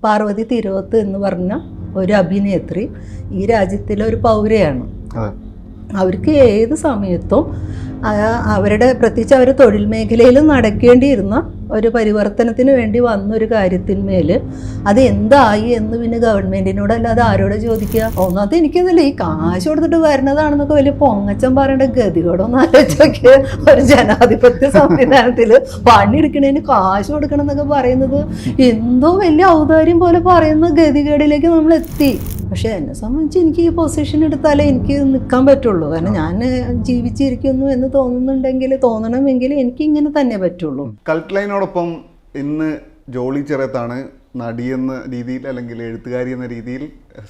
പാർവതി തിരുവോത്ത് എന്ന് പറഞ്ഞ ഒരു അഭിനേത്രി ഈ രാജ്യത്തിലെ ഒരു പൗരയാണ്. അവർക്ക് ഏത് സമയത്തും അവരുടെ പ്രത്യേകിച്ച് അവർ തൊഴിൽ മേഖലയിൽ നടക്കേണ്ടിയിരുന്ന ഒരു പരിവർത്തനത്തിന് വേണ്ടി വന്നൊരു കാര്യത്തിന്മേൽ അത് എന്തായി എന്ന് പിന്നെ ഗവൺമെൻറ്റിനോടല്ലാതെ ആരോടെ ചോദിക്കുക? ഒന്നാമത് എനിക്കതല്ല, ഈ കാശ് കൊടുത്തിട്ട് വരുന്നതാണെന്നൊക്കെ വലിയ പൊങ്ങച്ചം പറയേണ്ട ഗതികേടൊന്നും ആലോചിച്ചൊക്കെ ഒരു ജനാധിപത്യ സംവിധാനത്തിൽ പണിയെടുക്കണേന് കാശ് കൊടുക്കണം എന്നൊക്കെ പറയുന്നത് എന്തോ വലിയ ഔദാര്യം പോലെ പറയുന്ന ഗതികേടിലേക്ക് നമ്മൾ എത്തി. പക്ഷേ എന്നെ സംബന്ധിച്ച് എനിക്ക് ഈ പൊസിഷൻ എടുത്താലേ എനിക്ക് നിൽക്കാൻ പറ്റുള്ളൂ. കാരണം ഞാൻ ജീവിച്ചിരിക്കുന്നു എന്ന് തോന്നണമെങ്കിൽ എനിക്ക് ഇങ്ങനെ തന്നെ പറ്റുള്ളൂ. കൾട്ട് ലൈനോടൊപ്പം ഇന്ന് ജോളി ചെറിയത്താണ് നടിയെന്ന രീതിയിൽ അല്ലെങ്കിൽ എഴുത്തുകാരി എന്ന രീതിയിൽ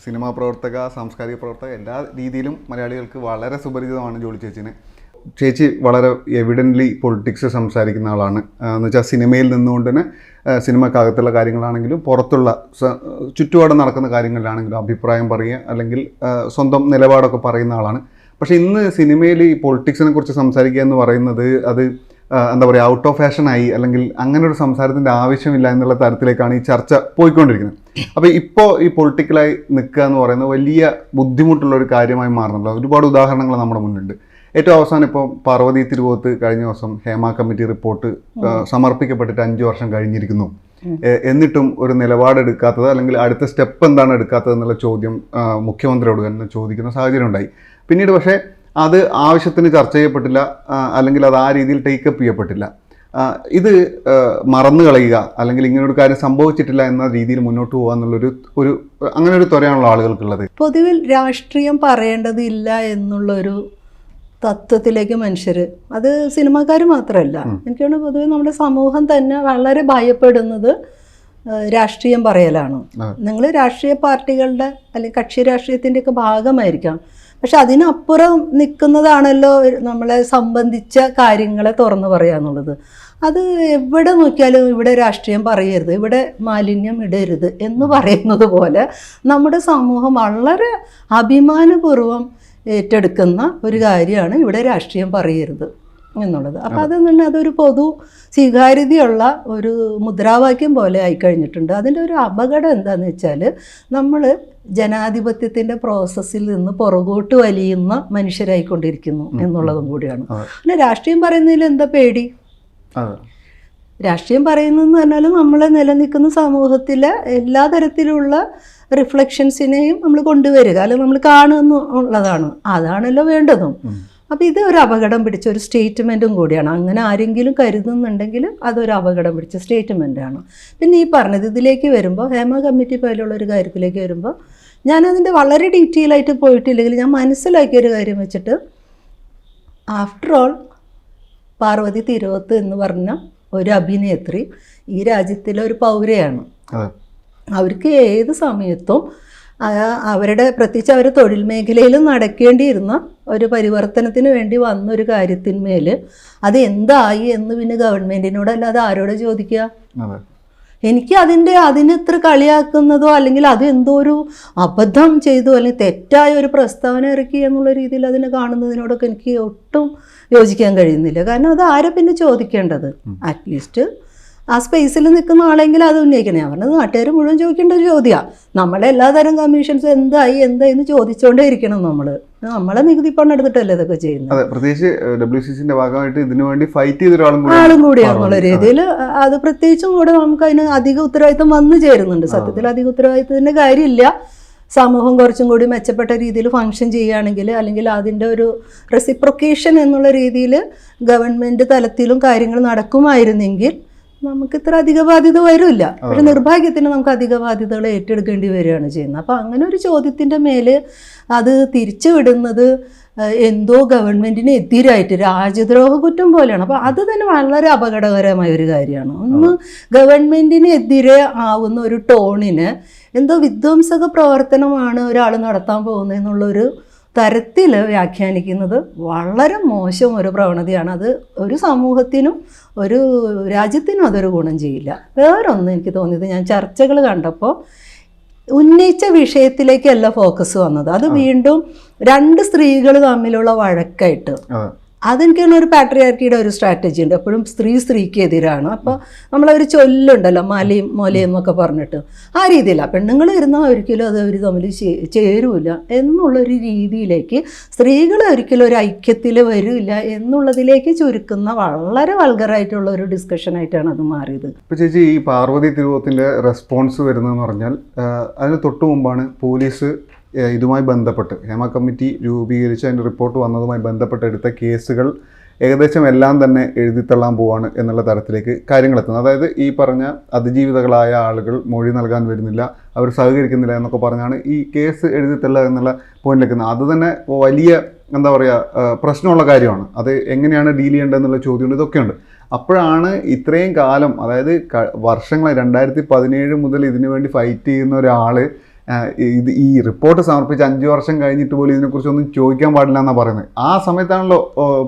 സിനിമാ പ്രവർത്തക, സാംസ്കാരിക പ്രവർത്തക എല്ലാ രീതിയിലും മലയാളികൾക്ക് വളരെ സുപരിചിതമാണ് ജോളി ചേച്ചിനെ. ചേച്ചി വളരെ എവിഡൻ്റ്ലി പൊളിറ്റിക്സ് സംസാരിക്കുന്ന ആളാണ്. എന്ന് വെച്ചാൽ സിനിമയിൽ നിന്നുകൊണ്ട് തന്നെ സിനിമക്കകത്തുള്ള കാര്യങ്ങളാണെങ്കിലും പുറത്തുള്ള ചുറ്റുപാടും നടക്കുന്ന കാര്യങ്ങളിലാണെങ്കിലും അഭിപ്രായം പറയുക അല്ലെങ്കിൽ സ്വന്തം നിലപാടൊക്കെ പറയുന്ന ആളാണ്. പക്ഷേ ഇന്ന് സിനിമയിൽ ഈ പൊളിറ്റിക്സിനെ കുറിച്ച് സംസാരിക്കുക എന്ന് പറയുന്നത് അത് എന്താ പറയുക, ഔട്ട് ഓഫ് ഫാഷനായി അല്ലെങ്കിൽ അങ്ങനെ ഒരു സംസാരത്തിൻ്റെ ആവശ്യമില്ല എന്നുള്ള തരത്തിലേക്കാണ് ഈ ചർച്ച പോയിക്കൊണ്ടിരിക്കുന്നത്. അപ്പോൾ ഇപ്പോൾ ഈ പൊളിറ്റിക്കലായി നിൽക്കുക എന്ന് പറയുന്നത് വലിയ ബുദ്ധിമുട്ടുള്ള ഒരു കാര്യമായി മാറുന്നുണ്ട്. ഒരുപാട് ഉദാഹരണങ്ങൾ നമ്മുടെ മുന്നിലുണ്ട്. ഏറ്റവും അവസാനം ഇപ്പോൾ പാർവതി തിരുവോത്ത് കഴിഞ്ഞ ദിവസം ഹേമ കമ്മിറ്റി റിപ്പോർട്ട് സമർപ്പിക്കപ്പെട്ടിട്ട് 5 വർഷം കഴിഞ്ഞിരിക്കുന്നു. എന്നിട്ടും ഒരു നിലപാടെടുക്കാത്തത് അല്ലെങ്കിൽ അടുത്ത സ്റ്റെപ്പ് എന്താണ് എടുക്കാത്തത് എന്നുള്ള ചോദ്യം മുഖ്യമന്ത്രിയോട് തന്നെ ചോദിക്കുന്ന സാഹചര്യം ഉണ്ടായി. പിന്നീട് പക്ഷേ അത് ആവശ്യത്തിന് ചർച്ച ചെയ്യപ്പെട്ടില്ല, അല്ലെങ്കിൽ അത് ആ രീതിയിൽ ടേക്കപ്പ് ചെയ്യപ്പെട്ടില്ല. ഇത് മറന്നു കളയുക അല്ലെങ്കിൽ ഇങ്ങനെ ഒരു കാര്യം സംഭവിച്ചിട്ടില്ല എന്ന രീതിയിൽ മുന്നോട്ട് പോകുക എന്നുള്ളൊരു അങ്ങനെ ഒരു ത്വരയാണല്ലോ ആളുകൾക്കുള്ളത്. പൊതുവിൽ രാഷ്ട്രീയം പറയേണ്ടതില്ല എന്നുള്ളൊരു തത്വത്തിലേക്ക് മനുഷ്യർ, അത് സിനിമാക്കാർ മാത്രമല്ല, എനിക്ക് തോന്നുന്നു പൊതുവെ നമ്മുടെ സമൂഹം തന്നെ വളരെ ഭയപ്പെടുന്നത് രാഷ്ട്രീയം പറയലാണ്. നിങ്ങൾ രാഷ്ട്രീയ പാർട്ടികളുടെ അല്ലെങ്കിൽ കക്ഷി രാഷ്ട്രീയത്തിൻ്റെയൊക്കെ ഭാഗമായിരിക്കാം, പക്ഷെ അതിനപ്പുറം നിൽക്കുന്നതാണല്ലോ നമ്മളെ സംബന്ധിച്ച കാര്യങ്ങളെ തുറന്നു പറയുക എന്നുള്ളത്. അത് എവിടെ നോക്കിയാലും ഇവിടെ രാഷ്ട്രീയം പറയരുത്, ഇവിടെ മാലിന്യം ഇടരുത് എന്ന് പറയുന്നത് പോലെ നമ്മുടെ സമൂഹം വളരെ അഭിമാനപൂർവ്വം ഏറ്റെടുക്കുന്ന ഒരു കാര്യമാണ് ഇവിടെ രാഷ്ട്രീയം പറയരുത് എന്നുള്ളത്. അപ്പോൾ അതെന്ന് അതൊരു പൊതു സ്വീകാര്യതയുള്ള ഒരു മുദ്രാവാക്യം പോലെ ആയിക്കഴിഞ്ഞിട്ടുണ്ട്. അതിൻ്റെ ഒരു അപകടം എന്താണെന്ന് വെച്ചാൽ നമ്മൾ ജനാധിപത്യത്തിൻ്റെ പ്രോസസ്സിൽ നിന്ന് പുറകോട്ട് വലിയുന്ന മനുഷ്യരായിക്കൊണ്ടിരിക്കുന്നു എന്നുള്ളതും കൂടിയാണ്. പിന്നെ രാഷ്ട്രീയം പറയുന്നതിൽ എന്താ പേടി? രാഷ്ട്രീയം പറയുന്നതെന്ന് പറഞ്ഞാൽ നമ്മളെ നിലനിൽക്കുന്ന സമൂഹത്തിലെ എല്ലാ തരത്തിലുള്ള റിഫ്ലക്ഷൻസിനെയും നമ്മൾ കൊണ്ടുവരിക, അല്ലെങ്കിൽ നമ്മൾ കാണുന്നുള്ളതാണ്, അതാണല്ലോ വേണ്ടതും. അപ്പോൾ ഇത് ഒരു അപകടം പിടിച്ച ഒരു സ്റ്റേറ്റ്മെൻറ്റും കൂടിയാണ്. അങ്ങനെ ആരെങ്കിലും കരുതുന്നുണ്ടെങ്കിൽ അതൊരു അപകടം പിടിച്ച സ്റ്റേറ്റ്മെൻറ്റാണ്. പിന്നെ ഈ പറഞ്ഞത് ഇതിലേക്ക് വരുമ്പോൾ, ഹേമ കമ്മിറ്റി പോലുള്ള ഒരു കാര്യത്തിലേക്ക് വരുമ്പോൾ, ഞാനതിൻ്റെ വളരെ ഡീറ്റെയിൽ ആയിട്ട് പോയിട്ടില്ലെങ്കിൽ ഞാൻ മനസ്സിലാക്കിയൊരു കാര്യം വെച്ചിട്ട്, ആഫ്റ്റർ ഓൾ പാർവതി തിരുവോത്ത് എന്ന് പറഞ്ഞ ഒരു അഭിനേത്രി ഈ രാജ്യത്തിലെ ഒരു പൗരയാണ്. അവർക്ക് ഏത് സമയത്തും അവരുടെ പ്രത്യേകിച്ച് അവർ തൊഴിൽ മേഖലയിൽ നടക്കേണ്ടിയിരുന്ന ഒരു പരിവർത്തനത്തിന് വേണ്ടി വന്നൊരു കാര്യത്തിന്മേൽ അത് എന്തായി എന്ന് പിന്നെ ഗവൺമെൻറ്റിനോടല്ലാതെ ആരോടെ ചോദിക്കുക? എനിക്ക് അതിനെത്ര കളിയാക്കുന്നതോ അല്ലെങ്കിൽ അത് എന്തോ ഒരു അബദ്ധം ചെയ്തു അല്ലെങ്കിൽ തെറ്റായ ഒരു പ്രസ്താവന ഇറക്കി എന്നുള്ള രീതിയിൽ അതിനെ കാണുന്നതിനോടൊക്കെ എനിക്ക് ഒട്ടും യോജിക്കാൻ കഴിയുന്നില്ല. കാരണം അത് ആരെ പിന്നെ ചോദിക്കേണ്ടത്? അറ്റ്ലീസ്റ്റ് ആ സ്പേസിൽ നിൽക്കുന്ന ആളെങ്കിൽ അത് ഉന്നയിക്കണേ. ഞാൻ പറഞ്ഞത് നാട്ടുകാർ മുഴുവൻ ചോദിക്കേണ്ട ഒരു ചോദ്യമാണ്. നമ്മളെ എല്ലാതരം കമ്മീഷൻസും എന്തായി ചോദിച്ചുകൊണ്ടേ ഇരിക്കണം. നമ്മളെ നികുതി പണം എടുത്തിട്ടല്ലേ ഇതൊക്കെ ചെയ്യുന്നത്. അതെ, പ്രത്യേകിച്ച് WCCന്റെ ഭാഗമായിട്ട് ഇതിനു വേണ്ടി ഫൈറ്റ് ചെയ്ത ആളും കൂടിയാണെന്നുള്ള രീതിയിൽ അത് പ്രത്യേകിച്ചും കൂടെ നമുക്ക് അതിന് അധിക ഉത്തരവാദിത്വം വന്നു ചേരുന്നുണ്ട്. സത്യത്തിൽ അധിക ഉത്തരവാദിത്വത്തിൻ്റെ കാര്യമില്ല. സമൂഹം കുറച്ചും കൂടി മെച്ചപ്പെട്ട രീതിയിൽ ഫങ്ഷൻ ചെയ്യുകയാണെങ്കിൽ, അല്ലെങ്കിൽ അതിൻ്റെ ഒരു റെസിപ്രൊക്കേഷൻ എന്നുള്ള രീതിയിൽ ഗവൺമെൻറ് തലത്തിലും കാര്യങ്ങൾ നടക്കുമായിരുന്നെങ്കിൽ നമുക്ക് ഇത്ര അധിക ബാധ്യത വരില്ല. പക്ഷെ നിർഭാഗ്യത്തിന് നമുക്ക് അധിക ബാധ്യതകൾ ഏറ്റെടുക്കേണ്ടി വരികയാണ് ചെയ്യുന്നത്. അപ്പോൾ അങ്ങനെ ഒരു ചോദ്യത്തിൻ്റെ മേൽ അത് തിരിച്ചു വിടുന്നത് എന്തോ ഗവൺമെൻറ്റിന് എതിരായിട്ട് രാജ്യദ്രോഹ കുറ്റം പോലെയാണ്. അപ്പോൾ അത് തന്നെ വളരെ അപകടകരമായ ഒരു കാര്യമാണ്. ഒന്ന് ഗവൺമെൻറ്റിന് എതിരെ ആവുന്ന ഒരു ടോണിന് എന്തോ വിധ്വംസക പ്രവർത്തനമാണ് ഒരാൾ നടത്താൻ പോകുന്നതെന്നുള്ളൊരു തരത്തിൽ വ്യാഖ്യാനിക്കുന്നത് വളരെ മോശം ഒരു പ്രവണതയാണ്. അത് ഒരു സമൂഹത്തിനും ഒരു രാജ്യത്തിനും അതൊരു ഗുണം ചെയ്യില്ല. വേറൊന്നും എനിക്ക് തോന്നിയത്, ഞാൻ ചർച്ചകൾ കണ്ടപ്പോൾ ഉന്നയിച്ച വിഷയത്തിലേക്കല്ല ഫോക്കസ് വന്നത്. അത് വീണ്ടും രണ്ട് സ്ത്രീകൾ തമ്മിലുള്ള വഴക്കായിട്ട് അതെനിക്കാണ് ഒരു പാട്രിയാർക്കിയുടെ ഒരു സ്ട്രാറ്റജി ഉണ്ട്. എപ്പോഴും സ്ത്രീക്ക് എതിരാണ്. അപ്പോൾ നമ്മളൊരു ചൊല്ലുണ്ടല്ലോ, മലയും മൊലയും എന്നൊക്കെ പറഞ്ഞിട്ട്, ആ രീതിയിലാണ് പെണ്ണുങ്ങൾ ഇരുന്നാൽ ഒരിക്കലും അത് അവർ തമ്മിൽ ചേരൂല എന്നുള്ളൊരു രീതിയിലേക്ക്, സ്ത്രീകൾ ഒരിക്കലും ഒരു ഐക്യത്തിൽ വരില്ല എന്നുള്ളതിലേക്ക് ചുരുക്കുന്ന വളരെ വൾഗറായിട്ടുള്ള ഒരു ഡിസ്കഷനായിട്ടാണ് അത് മാറിയത്. ഇപ്പോൾ ചേച്ചി, ഈ പാർവതി തിരുവോത്തിൻ്റെ റെസ്പോൺസ് വരുന്നതെന്ന് പറഞ്ഞാൽ അതിന് തൊട്ട് മുമ്പാണ് പോലീസ് ഇതുമായി ബന്ധപ്പെട്ട് ഹേമ കമ്മിറ്റി രൂപീകരിച്ച് അതിൻ്റെ റിപ്പോർട്ട് വന്നതുമായി ബന്ധപ്പെട്ട് എടുത്ത കേസുകൾ ഏകദേശം എല്ലാം തന്നെ എഴുതിത്തള്ളാൻ പോവാണ് എന്നുള്ള തരത്തിലേക്ക് കാര്യങ്ങൾ എത്തുന്നത്. അതായത് ഈ പറഞ്ഞ അതിജീവിതകളായ ആളുകൾ മൊഴി നൽകാൻ വരുന്നില്ല, അവർ സഹകരിക്കുന്നില്ല എന്നൊക്കെ പറഞ്ഞാണ് ഈ കേസ് എഴുതിത്തള്ളുക എന്നുള്ള പോയിന്റിലേക്ക് എത്തുന്നത്. അത് തന്നെ വലിയ എന്താ പറയുക പ്രശ്നമുള്ള കാര്യമാണ്. അത് എങ്ങനെയാണ് ഡീൽ ചെയ്യേണ്ടതെന്നുള്ള ചോദ്യമുണ്ട്, ഇതൊക്കെയുണ്ട്. അപ്പോഴാണ് ഇത്രയും കാലം, അതായത് വർഷങ്ങളായി 2017 മുതൽ ഇതിനു വേണ്ടി ഫൈറ്റ് ചെയ്യുന്ന ഒരാൾ ഈ റിപ്പോർട്ട് സമർപ്പിച്ച് 5 വർഷം കഴിഞ്ഞിട്ട് പോലും ഇതിനെക്കുറിച്ചൊന്നും ചോദിക്കാൻ പാടില്ല എന്നാണ് പറയുന്നത്. ആ സമയത്താണല്ലോ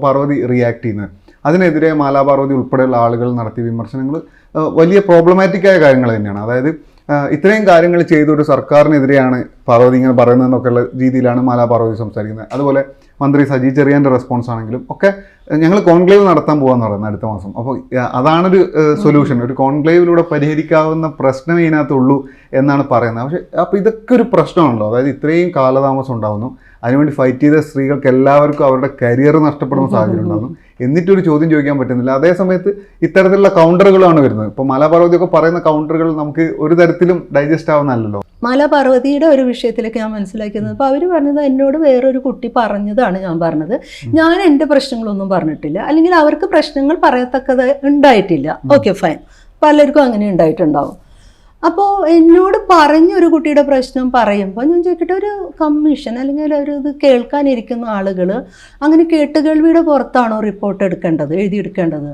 പാർവതി റിയാക്ട് ചെയ്യുന്നത്. അതിനെതിരെ മാലാപാർവതി ഉൾപ്പെടെയുള്ള ആളുകൾ നടത്തിയ വിമർശനങ്ങൾ വലിയ പ്രോബ്ലമാറ്റിക്കായ കാര്യങ്ങൾ തന്നെയാണ്. അതായത് ഇത്രയും കാര്യങ്ങൾ ചെയ്ത ഒരു സർക്കാരിനെതിരെയാണ് പാർവതി ഇങ്ങനെ പറയുന്നതെന്നൊക്കെയുള്ള രീതിയിലാണ് മാലാപാർവതി സംസാരിക്കുന്നത്. അതുപോലെ മന്ത്രി സജി ചെറിയാൻ്റെ റെസ്പോൺസ് ആണെങ്കിലും ഒക്കെ ഞങ്ങൾ കോൺക്ലേവ് നടത്താൻ പോകാമെന്ന് പറയുന്നത് അടുത്ത മാസം. അപ്പോൾ അതാണൊരു സൊല്യൂഷൻ, ഒരു കോൺക്ലേവിലൂടെ പരിഹരിക്കാവുന്ന പ്രശ്നമേ ഇതിനകത്തുള്ളൂ എന്നാണ് പറയുന്നത്. പക്ഷേ അപ്പോൾ ഇതൊക്കെ ഒരു പ്രശ്നമാണല്ലോ. അതായത് ഇത്രയും കാലതാമസം ഉണ്ടാകുന്നു, അതിനുവേണ്ടി ഫൈറ്റ് ചെയ്ത സ്ത്രീകൾക്ക് എല്ലാവർക്കും അവരുടെ കരിയർ നഷ്ടപ്പെടുന്ന സാഹചര്യം ഉണ്ടാകുന്നു, എന്നിട്ടൊരു ചോദ്യം ചോദിക്കാൻ പറ്റുന്നില്ല. അതേ സമയത്ത് ഇത്തരത്തിലുള്ള കൗണ്ടറുകളാണ് വരുന്നത്. ഇപ്പോൾ മാലാപാർവതിയൊക്കെ പറയുന്ന കൗണ്ടറുകൾ നമുക്ക് ഒരു തരത്തിലും ഡൈജസ്റ്റ് ആവുന്നതല്ലോ. മാലാപാർവതിയുടെ ഒരു വിഷയത്തിലേക്ക് ഞാൻ മനസ്സിലാക്കുന്നത്, അപ്പോൾ അവർ പറഞ്ഞത് എന്നോട് വേറൊരു കുട്ടി പറഞ്ഞതാണ് ഞാൻ പറഞ്ഞത്, ഞാൻ എൻ്റെ പ്രശ്നങ്ങളൊന്നും പറഞ്ഞിട്ടില്ല, അല്ലെങ്കിൽ അവർക്ക് പ്രശ്നങ്ങൾ പറയത്തക്കത് ഉണ്ടായിട്ടില്ല. ഓക്കെ ഫൈൻ, പലർക്കും അങ്ങനെ ഉണ്ടായിട്ടുണ്ടാവും. അപ്പോൾ എന്നോട് പറഞ്ഞൊരു കുട്ടിയുടെ പ്രശ്നം പറയുമ്പോൾ ഞാൻ ചോദിക്കട്ടെ, ഒരു കമ്മീഷൻ അല്ലെങ്കിൽ ഒരു ഇത് കേൾക്കാനിരിക്കുന്ന ആളുകൾ അങ്ങനെ കേട്ടുകേൾവിയുടെ പുറത്താണോ റിപ്പോർട്ട് എടുക്കേണ്ടത്, എഴുതിയെടുക്കേണ്ടത്?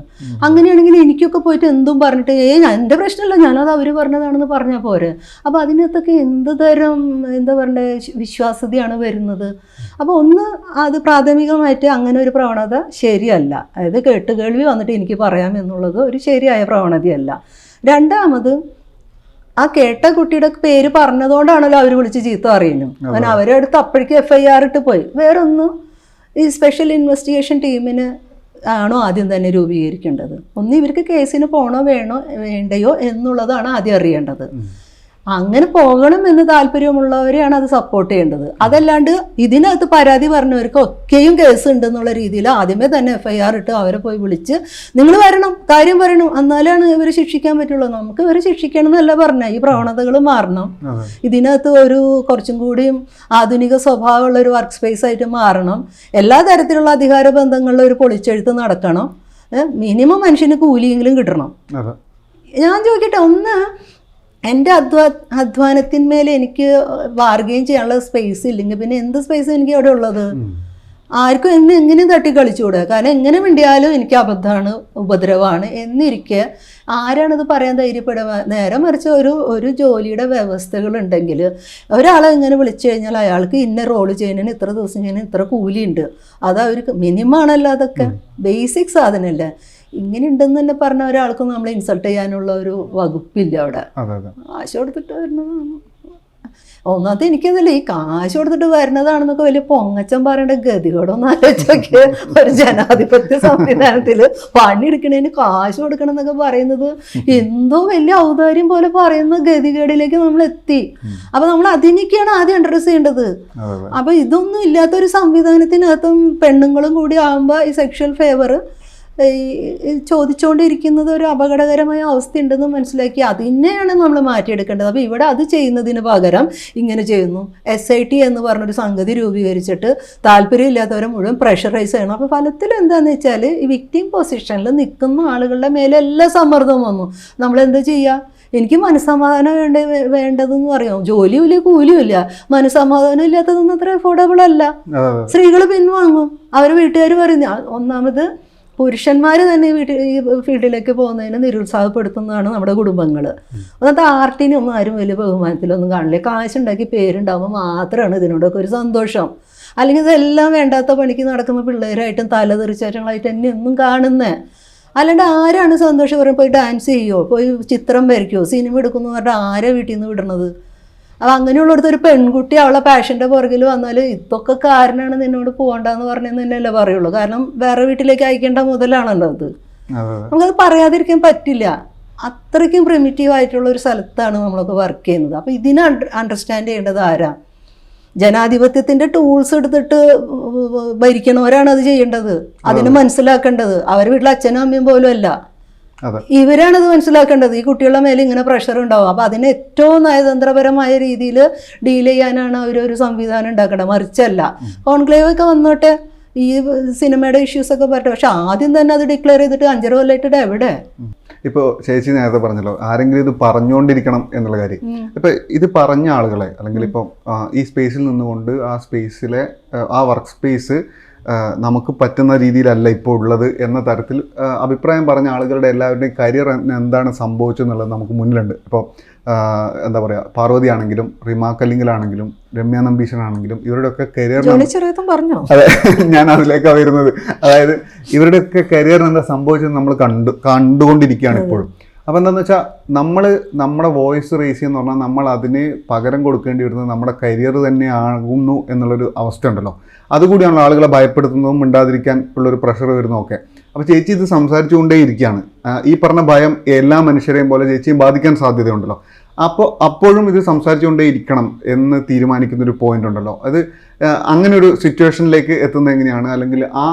അങ്ങനെയാണെങ്കിൽ എനിക്കൊക്കെ പോയിട്ട് എന്തും പറഞ്ഞിട്ട് എൻ്റെ പ്രശ്നമല്ല, ഞാനത് അവർ പറഞ്ഞതാണെന്ന് പറഞ്ഞാൽ പോരെ. അപ്പോൾ അതിനകത്തൊക്കെ എന്ത് തരം എന്താ പറയണ്ടേ വിശ്വാസ്യതയാണ് വരുന്നത്? അപ്പോൾ ഒന്ന്, അത് പ്രാഥമികമായിട്ട് അങ്ങനെ ഒരു പ്രവണത ശരിയല്ല. അതായത് കേട്ടുകേൾവി വന്നിട്ട് എനിക്ക് പറയാം എന്നുള്ളത് ഒരു ശരിയായ പ്രവണതയല്ല. രണ്ടാമത്, ആ കേട്ട കുട്ടിയുടെ പേര് പറഞ്ഞതുകൊണ്ടാണല്ലോ അവർ വിളിച്ച് ചീത്ത അറിയുന്നു. അങ്ങനെ അവരെ അടുത്ത് അപ്പോഴേക്ക് FIR ഇട്ട് പോയി. വേറൊന്നും ഈ സ്പെഷ്യൽ ഇൻവെസ്റ്റിഗേഷൻ ടീമിന് ആണോ ആദ്യം തന്നെ രൂപീകരിക്കേണ്ടത്? ഒന്ന് ഇവർക്ക് കേസിന് പോകണോ വേണ്ടയോ എന്നുള്ളതാണ് ആദ്യം അറിയേണ്ടത്. അങ്ങനെ പോകണമെന്ന് താല്പര്യമുള്ളവരെയാണ് അത് സപ്പോർട്ട് ചെയ്യേണ്ടത്. അതല്ലാണ്ട് ഇതിനകത്ത് പരാതി പറഞ്ഞവർക്ക് ഒക്കെയും കേസ് ഉണ്ടെന്നുള്ള രീതിയിൽ ആദ്യമേ തന്നെ FIR ഇട്ട് അവരെ പോയി വിളിച്ച് നിങ്ങൾ വരണം, കാര്യം പറയണം, എന്നാലാണ് ഇവരെ ശിക്ഷിക്കാൻ പറ്റുള്ളൂ. നമുക്ക് ഇവരെ ശിക്ഷിക്കണം എന്നല്ല പറഞ്ഞാൽ, ഈ പ്രവണതകൾ മാറണം. ഇതിനകത്ത് ഒരു കുറച്ചും കൂടിയും ആധുനിക സ്വഭാവമുള്ള ഒരു വർക്ക് സ്പേസ് ആയിട്ട് മാറണം. എല്ലാ തരത്തിലുള്ള അധികാര ബന്ധങ്ങളിലും ഒരു പൊളിച്ചെഴുത്ത് നടക്കണം. മിനിമം മനുഷ്യന് കൂലിയെങ്കിലും കിട്ടണം. ഞാൻ ചോദിക്കട്ടെ, ഒന്ന് എൻ്റെ അധ്വാനത്തിന്മേൽ എനിക്ക് ബാർഗെയിൻ ചെയ്യാനുള്ള സ്പേസ് ഇല്ലെങ്കിൽ പിന്നെ എന്ത് സ്പേസ് എനിക്ക് അവിടെ ഉള്ളത്? ആർക്കും എങ്ങനെയും തട്ടി കളിച്ചുകൂടെ? കാരണം എങ്ങനെ വേണ്ടിയാലും എനിക്ക് അബദ്ധമാണ്, ഉപദ്രവമാണ് എന്നിരിക്കെ ആരാണിത് പറയാൻ ധൈര്യപ്പെടുക? നേരെ മറിച്ച് ഒരു ജോലിയുടെ വ്യവസ്ഥകളുണ്ടെങ്കിൽ ഒരാളെ ഇങ്ങനെ വിളിച്ചു കഴിഞ്ഞാൽ അയാൾക്ക് ഇന്ന റോള് ചെയ്യുന്നതിന് ഇത്ര ദിവസം ചെയ്യുന്നതിന് ഇത്ര കൂലിയുണ്ട്. അത് അവർക്ക് മിനിമമാണല്ലോ, അതൊക്കെ ബേസിക് സാധനമല്ലേ. ഇങ്ങനെ ഉണ്ടെന്ന് തന്നെ പറഞ്ഞ ഒരാൾക്കും നമ്മളെ ഇൻസൾട്ട് ചെയ്യാനുള്ള ഒരു വകുപ്പില്ല അവിടെ. കാശ് കൊടുത്തിട്ട് വരുന്നതാണ്. ഒന്നാമത്തെ എനിക്കതല്ല, ഈ കാശ് കൊടുത്തിട്ട് വരുന്നതാണെന്നൊക്കെ വലിയ പൊങ്ങച്ചം പറയേണ്ട ഗതികേടൊന്നും ആലോചിച്ചൊക്കെ ഒരു ജനാധിപത്യ സംവിധാനത്തിൽ പണിയെടുക്കണേന് കാശ് കൊടുക്കണം എന്നൊക്കെ പറയുന്നത് എന്തോ വലിയ ഔദാര്യം പോലെ പറയുന്ന ഗതികേടിലേക്ക് നമ്മൾ എത്തി. അപ്പൊ നമ്മൾ അതിനൊക്കെയാണ് ആദ്യം അഡ്രസ് ചെയ്യേണ്ടത്. അപ്പൊ ഇതൊന്നും ഇല്ലാത്തൊരു സംവിധാനത്തിനകത്തും പെണ്ണുങ്ങളും കൂടി ആകുമ്പോൾ ഈ സെക്ഷൽ ഫേവർ ചോദിച്ചുകൊണ്ടിരിക്കുന്നത് ഒരു അപകടകരമായ അവസ്ഥ ഉണ്ടെന്ന് മനസ്സിലാക്കി അതിനെയാണ് നമ്മൾ മാറ്റിയെടുക്കേണ്ടത്. അപ്പോൾ ഇവിടെ അത് ചെയ്യുന്നതിന് പകരം ഇങ്ങനെ ചെയ്യുന്നു. SIT എന്ന് പറഞ്ഞൊരു സംഗതി രൂപീകരിച്ചിട്ട് താല്പര്യമില്ലാത്തവരെ മുഴുവൻ പ്രഷറൈസ് ചെയ്യണം. അപ്പോൾ ഫലത്തിൽ എന്താണെന്ന് വെച്ചാൽ ഈ വിക്ടിം പൊസിഷനിൽ നിൽക്കുന്ന ആളുകളുടെ മേലെ എല്ലാ സമ്മർദ്ദവും വന്നു. നമ്മളെന്താ ചെയ്യുക? എനിക്ക് മനസ്സമാധാനം വേണ്ടതെന്ന് പറയാം. ജോലിയും ഇല്ല, കൂലിയും ഇല്ല, മനസ്സമാധാനം ഇല്ലാത്തതൊന്നും അത്ര അഫോർഡബിൾ അല്ല. സ്ത്രീകൾ പിൻവാങ്ങും. അവരുടെ വീട്ടുകാർ പറയുന്ന ഒന്നാമത് പുരുഷന്മാർ തന്നെ ഈ ഫീൽഡിലേക്ക് പോകുന്നതിന് നിരുത്സാഹപ്പെടുത്തുന്നതാണ് നമ്മുടെ കുടുംബങ്ങൾ. അന്നത്തെ ആർട്ടിനൊന്നും ആരും വലിയ ബഹുമാനത്തിലൊന്നും കാണില്ല. കാശുണ്ടാക്കി പേരുണ്ടാകുമ്പോൾ മാത്രമാണ് ഇതിനോടൊക്കെ ഒരു സന്തോഷം. അല്ലെങ്കിൽ ഇതെല്ലാം വേണ്ടാത്ത പണിക്ക് നടക്കുന്ന പിള്ളേരായിട്ടും തലതെറിച്ചേറ്റങ്ങളായിട്ട് തന്നെ ഒന്നും കാണുന്നത്. അല്ലാണ്ട് ആരാണ് സന്തോഷം പറയുമ്പോൾ പോയി ഡാൻസ് ചെയ്യുമോ, പോയി ചിത്രം വരയ്ക്കുമോ, സിനിമ എടുക്കുമെന്ന് പറഞ്ഞാൽ ആരാ വീട്ടിൽ നിന്ന് വിടണത്? അപ്പം അങ്ങനെയുള്ളടത്ത് ഒരു പെൺകുട്ടി അവളെ പാഷൻ്റെ പുറകിൽ വന്നാൽ ഇതൊക്കെ കാരണമാണ് നിന്നോട് പോകണ്ടെന്ന് പറഞ്ഞെന്ന് തന്നെയല്ലേ പറയുള്ളൂ. കാരണം വേറെ വീട്ടിലേക്ക് അയക്കേണ്ട മുതലാണല്ലോ അത്. നമുക്കത് പറയാതിരിക്കാൻ പറ്റില്ല. അത്രയ്ക്കും പ്രിമിറ്റീവ് ആയിട്ടുള്ള ഒരു സ്ഥലത്താണ് നമ്മളൊക്കെ വർക്ക് ചെയ്യുന്നത്. അപ്പോൾ ഇതിനെ അണ്ടർസ്റ്റാൻഡ് ചെയ്യേണ്ടത് ആരാ? ജനാധിപത്യത്തിൻ്റെ ടൂൾസ് എടുത്തിട്ട് ഭരിക്കണവരാണ് അത് ചെയ്യേണ്ടത്. അതിന് മനസ്സിലാക്കേണ്ടത് അവർ വീട്ടിലെ അച്ഛനും അമ്മയും പോലും അല്ല, ഇവരാണത് മനസ്സിലാക്കേണ്ടത്. ഈ കുട്ടികളുടെ മേലെ ഇങ്ങനെ പ്രഷർ ഉണ്ടാവും. അപ്പോൾ അതിന് ഏറ്റവും നയതന്ത്രപരമായ രീതിയിൽ ഡീൽ ചെയ്യാനാണ് അവരൊരു സംവിധാനം ഉണ്ടാക്കേണ്ടത്, മറിച്ചല്ല. കോൺക്ലേവ് ഒക്കെ വന്നോട്ടെ, ഈ സിനിമയുടെ ഇഷ്യൂസൊക്കെ പറയട്ടെ, പക്ഷെ ആദ്യം തന്നെ അത് ഡിക്ലെയർ ചെയ്തിട്ട് 5 കൊല്ലമായിട്ട് എവിടെ? ഇപ്പോൾ ചേച്ചി നേരത്തെ പറഞ്ഞല്ലോ ആരെങ്കിലും ഇത് പറഞ്ഞുകൊണ്ടിരിക്കണം എന്നുള്ള കാര്യം. ഇപ്പം ഇത് പറഞ്ഞ ആളുകളെ അല്ലെങ്കിൽ ഇപ്പം ഈ സ്പേസിൽ നിന്നുകൊണ്ട് ആ സ്പേസിലെ ആ വർക്ക് സ്പേസ് നമുക്ക് പറ്റുന്ന രീതിയിലല്ല ഇപ്പോൾ ഉള്ളത് എന്ന തരത്തിൽ അഭിപ്രായം പറഞ്ഞ ആളുകളുടെ എല്ലാവരുടെയും കരിയർ എന്താണ് സംഭവിച്ചെന്നുള്ളത് നമുക്ക് മുന്നിലുണ്ട്. ഇപ്പോൾ എന്താ പറയുക, പാർവതി ആണെങ്കിലും റിമ കല്ലിങ്കലാണെങ്കിലും രമ്യ നമ്പീശനാണെങ്കിലും ഇവരുടെയൊക്കെ കരിയർ പറഞ്ഞോ. അതെ, ഞാൻ അതിലേക്കാണ് വരുന്നത്. അതായത് ഇവരുടെയൊക്കെ കരിയറിന് എന്താ സംഭവിച്ചത് നമ്മൾ കണ്ടുകൊണ്ടിരിക്കുകയാണ് ഇപ്പോഴും. അപ്പോൾ എന്താണെന്ന് വെച്ചാൽ നമ്മുടെ വോയിസ് റേസ് ചെയ്യുന്ന പറഞ്ഞാൽ നമ്മൾ അതിന് പകരം കൊടുക്കേണ്ടി വരുന്നത് നമ്മുടെ കരിയർ തന്നെ ആകുന്നു എന്നുള്ളൊരു അവസ്ഥ ഉണ്ടല്ലോ. അതുകൂടിയാണല്ലോ ആളുകളെ ഭയപ്പെടുത്തുന്നതും മിണ്ടാതിരിക്കാൻ ഉള്ളൊരു പ്രഷർ വരുന്നതൊക്കെ. അപ്പോൾ ചേച്ചി ഇത് സംസാരിച്ചുകൊണ്ടേ ഇരിക്കുകയാണ്. ഈ പറഞ്ഞ ഭയം എല്ലാ മനുഷ്യരെയും പോലെ ചേച്ചിയും ബാധിക്കാൻ സാധ്യതയുണ്ടല്ലോ. അപ്പോഴും ഇത് സംസാരിച്ചുകൊണ്ടേ ഇരിക്കണം എന്ന് തീരുമാനിക്കുന്നൊരു പോയിന്റ് ഉണ്ടല്ലോ. അത് അങ്ങനെ ഒരു സിറ്റുവേഷനിലേക്ക് എത്തുന്നത് എങ്ങനെയാണ്? അല്ലെങ്കിൽ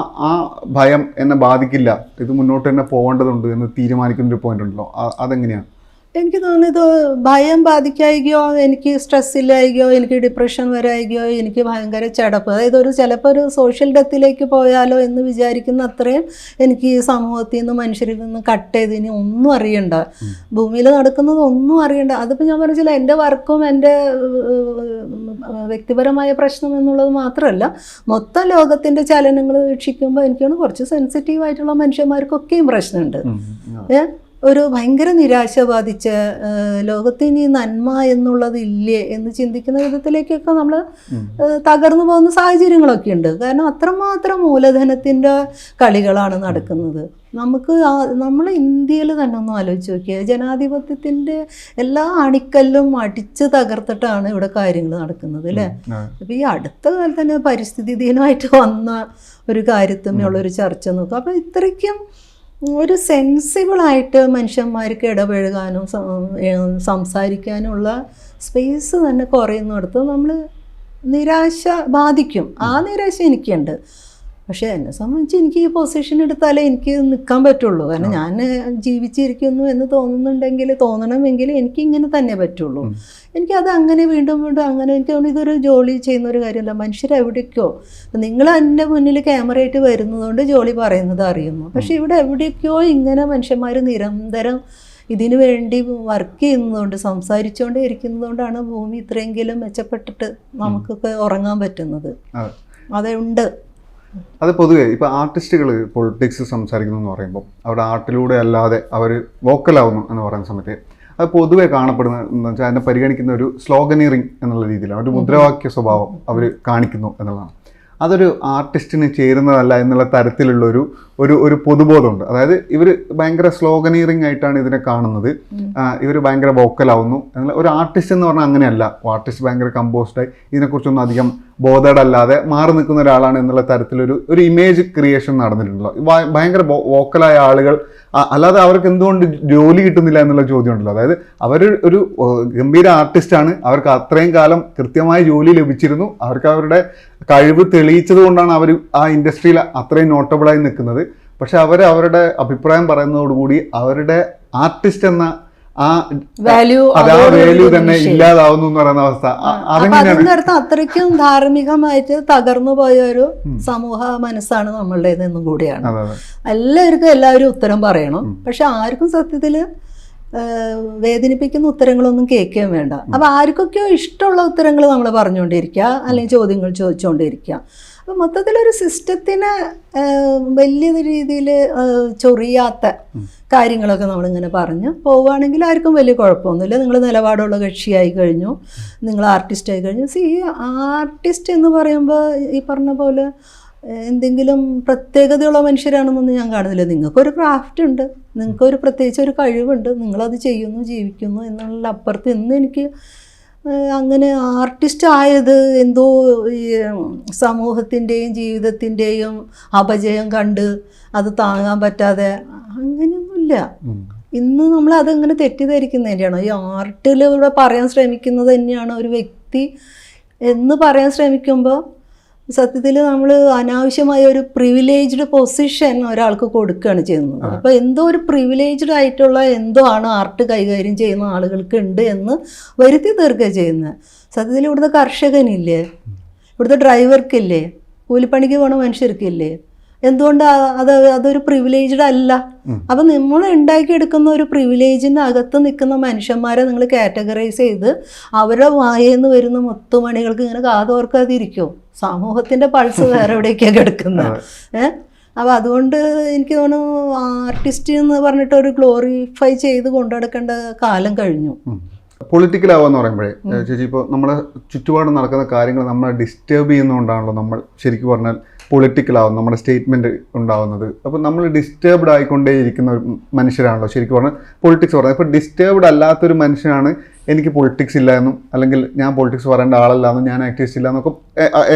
ആ ഭയം എന്നെ ബാധിക്കില്ല, ഇത് മുന്നോട്ട് തന്നെ പോകേണ്ടതുണ്ട് എന്ന് തീരുമാനിക്കുന്നൊരു പോയിന്റ് ഉണ്ടല്ലോ, അതെങ്ങനെയാണ്? എനിക്ക് തോന്നുന്നത് ഭയം ബാധിക്കായികയോ, എനിക്ക് സ്ട്രെസ്സില്ലായികയോ, എനിക്ക് ഡിപ്രഷൻ വരായികയോ, എനിക്ക് ഭയങ്കര ചടപ്പ്, അതായത് ചിലപ്പോൾ ഒരു സോഷ്യൽ ഡെത്തിലേക്ക് പോയാലോ എന്ന് വിചാരിക്കുന്ന അത്രയും എനിക്ക് ഈ സമൂഹത്തിൽ നിന്ന് മനുഷ്യരിൽ നിന്ന് കട്ട് ചെയ്ത് ഇനി ഒന്നും അറിയണ്ട, ഭൂമിയിൽ നടക്കുന്നത് ഒന്നും അറിയണ്ട. അതിപ്പോൾ ഞാൻ പറഞ്ഞില്ല, എൻ്റെ വർക്കും എൻ്റെ വ്യക്തിപരമായ പ്രശ്നം എന്നുള്ളത് മാത്രമല്ല, മൊത്തം ലോകത്തിൻ്റെ ചലനങ്ങൾ വീക്ഷിക്കുമ്പോൾ എനിക്കാണ് കുറച്ച് സെൻസിറ്റീവായിട്ടുള്ള മനുഷ്യന്മാർക്കൊക്കെയും പ്രശ്നമുണ്ട്. ഒരു ഭയങ്കര നിരാശ ബാധിച്ച ലോകത്തിന് ഈ നന്മ എന്നുള്ളത് ഇല്ലേ എന്ന് ചിന്തിക്കുന്ന വിധത്തിലേക്കൊക്കെ നമ്മൾ തകർന്നു പോകുന്ന സാഹചര്യങ്ങളൊക്കെ ഉണ്ട്. കാരണം അത്രമാത്രം മൂലധനത്തിൻ്റെ കളികളാണ് നടക്കുന്നത്. നമ്മൾ ഇന്ത്യയിൽ തന്നെ ഒന്ന് ആലോചിച്ച് നോക്കിയാൽ ജനാധിപത്യത്തിൻ്റെ എല്ലാ അണിക്കല്ലും അടിച്ച് തകർത്തിട്ടാണ് ഇവിടെ കാര്യങ്ങൾ നടക്കുന്നത് അല്ലേ. അപ്പോൾ ഈ അടുത്ത കാലത്ത് തന്നെ പരിസ്ഥിതി ദിനമായിട്ട് വന്ന ഒരു കാര്യത്തിനുള്ളൊരു ചർച്ച നോക്കുക. അപ്പോൾ ഇത്രയ്ക്കും ഒരു സെൻസിബിളായിട്ട് മനുഷ്യന്മാർക്ക് ഇടപഴകാനും സംസാരിക്കാനുള്ള സ്പേസ് തന്നെ കുറയുന്നിടത്ത് നമ്മൾ നിരാശ ബാധിക്കും. ആ നിരാശ എനിക്കുണ്ട്. പക്ഷേ എന്നെ സംബന്ധിച്ച് എനിക്ക് ഈ പൊസിഷൻ എടുത്താലേ എനിക്ക് നിൽക്കാൻ പറ്റുള്ളൂ. കാരണം ഞാൻ ജീവിച്ചിരിക്കുന്നു എന്ന് തോന്നണമെങ്കിൽ എനിക്ക് ഇങ്ങനെ തന്നെ പറ്റുള്ളൂ. എനിക്കത് അങ്ങനെ വീണ്ടും അങ്ങനെ എനിക്ക് തോന്നുന്നു ഇതൊരു ജോലി ചെയ്യുന്ന ഒരു കാര്യമല്ല. മനുഷ്യരെവിടേക്കോ, നിങ്ങൾ എൻ്റെ മുന്നിൽ ക്യാമറയായിട്ട് വരുന്നതുകൊണ്ട് ജോലി പറയുന്നത് അറിയുന്നു. പക്ഷേ ഇവിടെ എവിടേക്കോ ഇങ്ങനെ മനുഷ്യന്മാർ നിരന്തരം ഇതിനു വേണ്ടി വർക്ക് ചെയ്യുന്നതുകൊണ്ട്, സംസാരിച്ചുകൊണ്ടേ ഇരിക്കുന്നതുകൊണ്ടാണ് ഭൂമി ഇത്രയെങ്കിലും മെച്ചപ്പെട്ടിട്ട് നമുക്കൊക്കെ ഉറങ്ങാൻ പറ്റുന്നത്. അതുണ്ട്. അത് പൊതുവേ ഇപ്പോൾ ആർട്ടിസ്റ്റുകൾ പൊളിറ്റിക്സ് സംസാരിക്കുന്നു എന്ന് പറയുമ്പോൾ അവിടെ ആർട്ടിലൂടെ അല്ലാതെ അവർ വോക്കലാവുന്നു എന്ന് പറയുന്ന സമയത്ത് അത് പൊതുവെ കാണപ്പെടുന്നത് എന്ന് വെച്ചാൽ അതിനെ പരിഗണിക്കുന്ന ഒരു സ്ലോഗനീറിങ് എന്നുള്ള രീതിയിലാണ്, ഒരു മുദ്രാവാക്യ സ്വഭാവം അവർ കാണിക്കുന്നു എന്നുള്ളതാണ്. അതൊരു ആർട്ടിസ്റ്റിന് ചേരുന്നതല്ല എന്നുള്ള തരത്തിലുള്ള ഒരു പൊതുബോധമുണ്ട്. അതായത് ഇവർ ഭയങ്കര സ്ലോഗനീറിങ് ആയിട്ടാണ് ഇതിനെ കാണുന്നത്, ഇവർ ഭയങ്കര വോക്കലാവുന്നു എന്നുള്ള. ഒരു ആർട്ടിസ്റ്റ് എന്ന് പറഞ്ഞാൽ അങ്ങനെയല്ല. ആർട്ടിസ്റ്റ് ഭയങ്കര കമ്പോസ്ഡായി ഇതിനെക്കുറിച്ചൊന്നും അധികം ബോധേഡല്ലാതെ മാറി നിൽക്കുന്ന ഒരാളാണ് എന്നുള്ള തരത്തിലൊരു ഇമേജ് ക്രിയേഷൻ നടന്നിട്ടുണ്ടല്ലോ. ഭയങ്കര വോക്കലായ ആളുകൾ അല്ലാതെ അവർക്ക് എന്തുകൊണ്ട് ജോലി കിട്ടുന്നില്ല എന്നുള്ള ചോദ്യം ഉണ്ടല്ലോ. അതായത് ഒരു ഗംഭീര ആർട്ടിസ്റ്റാണ്, അവർക്ക് അത്രയും കാലം കൃത്യമായ ജോലി ലഭിച്ചിരുന്നു, അവർക്ക് അവരുടെ കഴിവ് തെളിയിച്ചത് കൊണ്ടാണ് അവർ ആ ഇൻഡസ്ട്രിയിൽ അത്രയും നോട്ടബിളായി നിൽക്കുന്നത്. പക്ഷെ അവരുടെ അഭിപ്രായം പറയുന്നതോടുകൂടി അവരുടെ ആർട്ടിസ്റ്റ് എന്ന ആ വാല്യൂ തന്നെ ഇല്ലാതാവുന്നു എന്ന് പറയുന്ന അവസ്ഥ. അതിന്റെ അർത്ഥം അത്രയ്ക്കും ധാർമ്മികമായിട്ട് തകർന്നു പോയ ഒരു സമൂഹ മനസ്സാണ് നമ്മളുടേതെന്നും കൂടിയാണ്. എല്ലാവരും ഉത്തരം പറയണം, പക്ഷെ ആർക്കും സത്യത്തില് വേദനിപ്പിക്കുന്ന ഉത്തരങ്ങളൊന്നും കേൾക്കുകയും വേണ്ട. അപ്പൊ ആർക്കൊക്കെയോ ഇഷ്ടമുള്ള ഉത്തരങ്ങൾ നമ്മൾ പറഞ്ഞുകൊണ്ടിരിക്കുക, അല്ലെങ്കിൽ ചോദ്യങ്ങൾ ചോദിച്ചുകൊണ്ടിരിക്കുക. അപ്പം മൊത്തത്തിലൊരു സിസ്റ്റത്തിന് വലിയ രീതിയിൽ ചൊറിയാത്ത കാര്യങ്ങളൊക്കെ നമ്മളിങ്ങനെ പറഞ്ഞ് പോവുകയാണെങ്കിൽ ആർക്കും വലിയ കുഴപ്പമൊന്നുമില്ല. നിങ്ങൾ നിലപാടുള്ള കക്ഷിയായി കഴിഞ്ഞു, നിങ്ങൾ ആർട്ടിസ്റ്റായി കഴിഞ്ഞു. ആർട്ടിസ്റ്റ് എന്ന് പറയുമ്പോൾ ഈ പറഞ്ഞ പോലെ എന്തെങ്കിലും പ്രത്യേകതയുള്ള മനുഷ്യരാണെന്നൊന്നും ഞാൻ കാണുന്നില്ല. നിങ്ങൾക്കൊരു ക്രാഫ്റ്റ് ഉണ്ട്, നിങ്ങൾക്കൊരു പ്രത്യേകിച്ച് ഒരു കഴിവുണ്ട്, നിങ്ങളത് ചെയ്യുന്നു, ജീവിക്കുന്നു എന്നുള്ള അപ്പുറത്ത് ഇന്ന് എനിക്ക് അങ്ങനെ ആർട്ടിസ്റ്റ് ആയത് എന്തോ ഈ സമൂഹത്തിൻ്റെയും ജീവിതത്തിൻ്റെയും അപജയം കണ്ട് അത് താങ്ങാൻ പറ്റാതെ അങ്ങനെയൊന്നുമില്ല. ഇന്ന് നമ്മൾ അതങ്ങനെ തെറ്റിദ്ധരിക്കുന്നതിൻ്റെയാണോ ഈ ആർട്ടിലൂടെ പറയാൻ ശ്രമിക്കുന്നത് തന്നെയാണ് ഒരു വ്യക്തി എന്ന് പറയാൻ ശ്രമിക്കുമ്പോൾ സത്യത്തിൽ നമ്മൾ അനാവശ്യമായ ഒരു പ്രിവിലേജ്ഡ് പൊസിഷൻ ഒരാൾക്ക് കൊടുക്കുകയാണ് ചെയ്യുന്നത്. അപ്പോൾ എന്തോ ഒരു പ്രിവിലേജ്ഡ് ആയിട്ടുള്ള എന്തോ ആണ് ആർട്ട് കൈകാര്യം ചെയ്യുന്ന ആളുകൾക്ക് ഉണ്ട് എന്ന് വരുത്തി തീർക്കുക ചെയ്യുന്നത്. സത്യത്തിൽ ഇവിടുത്തെ കർഷകനില്ലേ, ഇവിടുത്തെ ഡ്രൈവർക്കില്ലേ, കൂലിപ്പണിക്ക് പോണ മനുഷ്യർക്കില്ലേ, എന്തുകൊണ്ട് അതൊരു പ്രിവിലേജ്ഡ് അല്ല? അപ്പം നമ്മൾ ഉണ്ടാക്കിയെടുക്കുന്ന ഒരു പ്രിവിലേജിൻ്റെ അകത്ത് നിൽക്കുന്ന മനുഷ്യന്മാരെ നിങ്ങൾ കാറ്റഗറൈസ് ചെയ്ത് അവരുടെ വായെന്ന് വരുന്ന മുത്തുമണികൾക്ക് ഇങ്ങനെ കാതോർക്കാതിരിക്കുമോ? സമൂഹത്തിൻ്റെ പൾസ് വേറെ എവിടേക്കാണ് കിടക്കുന്നത്. അപ്പോൾ അതുകൊണ്ട് എനിക്ക് തോന്നുന്നു ആർട്ടിസ്റ്റ് എന്ന് പറഞ്ഞിട്ട് ഒരു ഗ്ലോറിഫൈ ചെയ്ത് കൊണ്ടുനടക്കേണ്ട കാലം കഴിഞ്ഞു. പൊളിറ്റിക്കൽ ആവാന്ന് പറയുമ്പോഴേ ചേച്ചി, ഇപ്പോൾ നമ്മുടെ ചുറ്റുപാട് നടക്കുന്ന കാര്യങ്ങൾ നമ്മളെ ഡിസ്റ്റർബ് ചെയ്യുന്നതുകൊണ്ടാണല്ലോ നമ്മൾ ശരിക്കും പറഞ്ഞാൽ പൊളിറ്റിക്കൽ ആവും, നമ്മുടെ സ്റ്റേറ്റ്മെൻറ്റ് ഉണ്ടാവുന്നത്. അപ്പോൾ നമ്മൾ ഡിസ്റ്റർബ്ഡ് ആയിക്കൊണ്ടേയിരിക്കുന്ന ഒരു മനുഷ്യരാണല്ലോ ശരിക്കും പറഞ്ഞാൽ പൊളിറ്റിക്സ് പറയുന്നത്. ഇപ്പോൾ ഡിസ്റ്റർബ്ഡ് അല്ലാത്തൊരു മനുഷ്യനാണ് എനിക്ക് പൊളിറ്റിക്സ് ഇല്ല എന്നും അല്ലെങ്കിൽ ഞാൻ പൊളിറ്റിക്സ് പറയേണ്ട ആളല്ല എന്നും ഞാൻ ആക്ടിവിസ്റ്റ് ഇല്ല എന്നൊക്കെ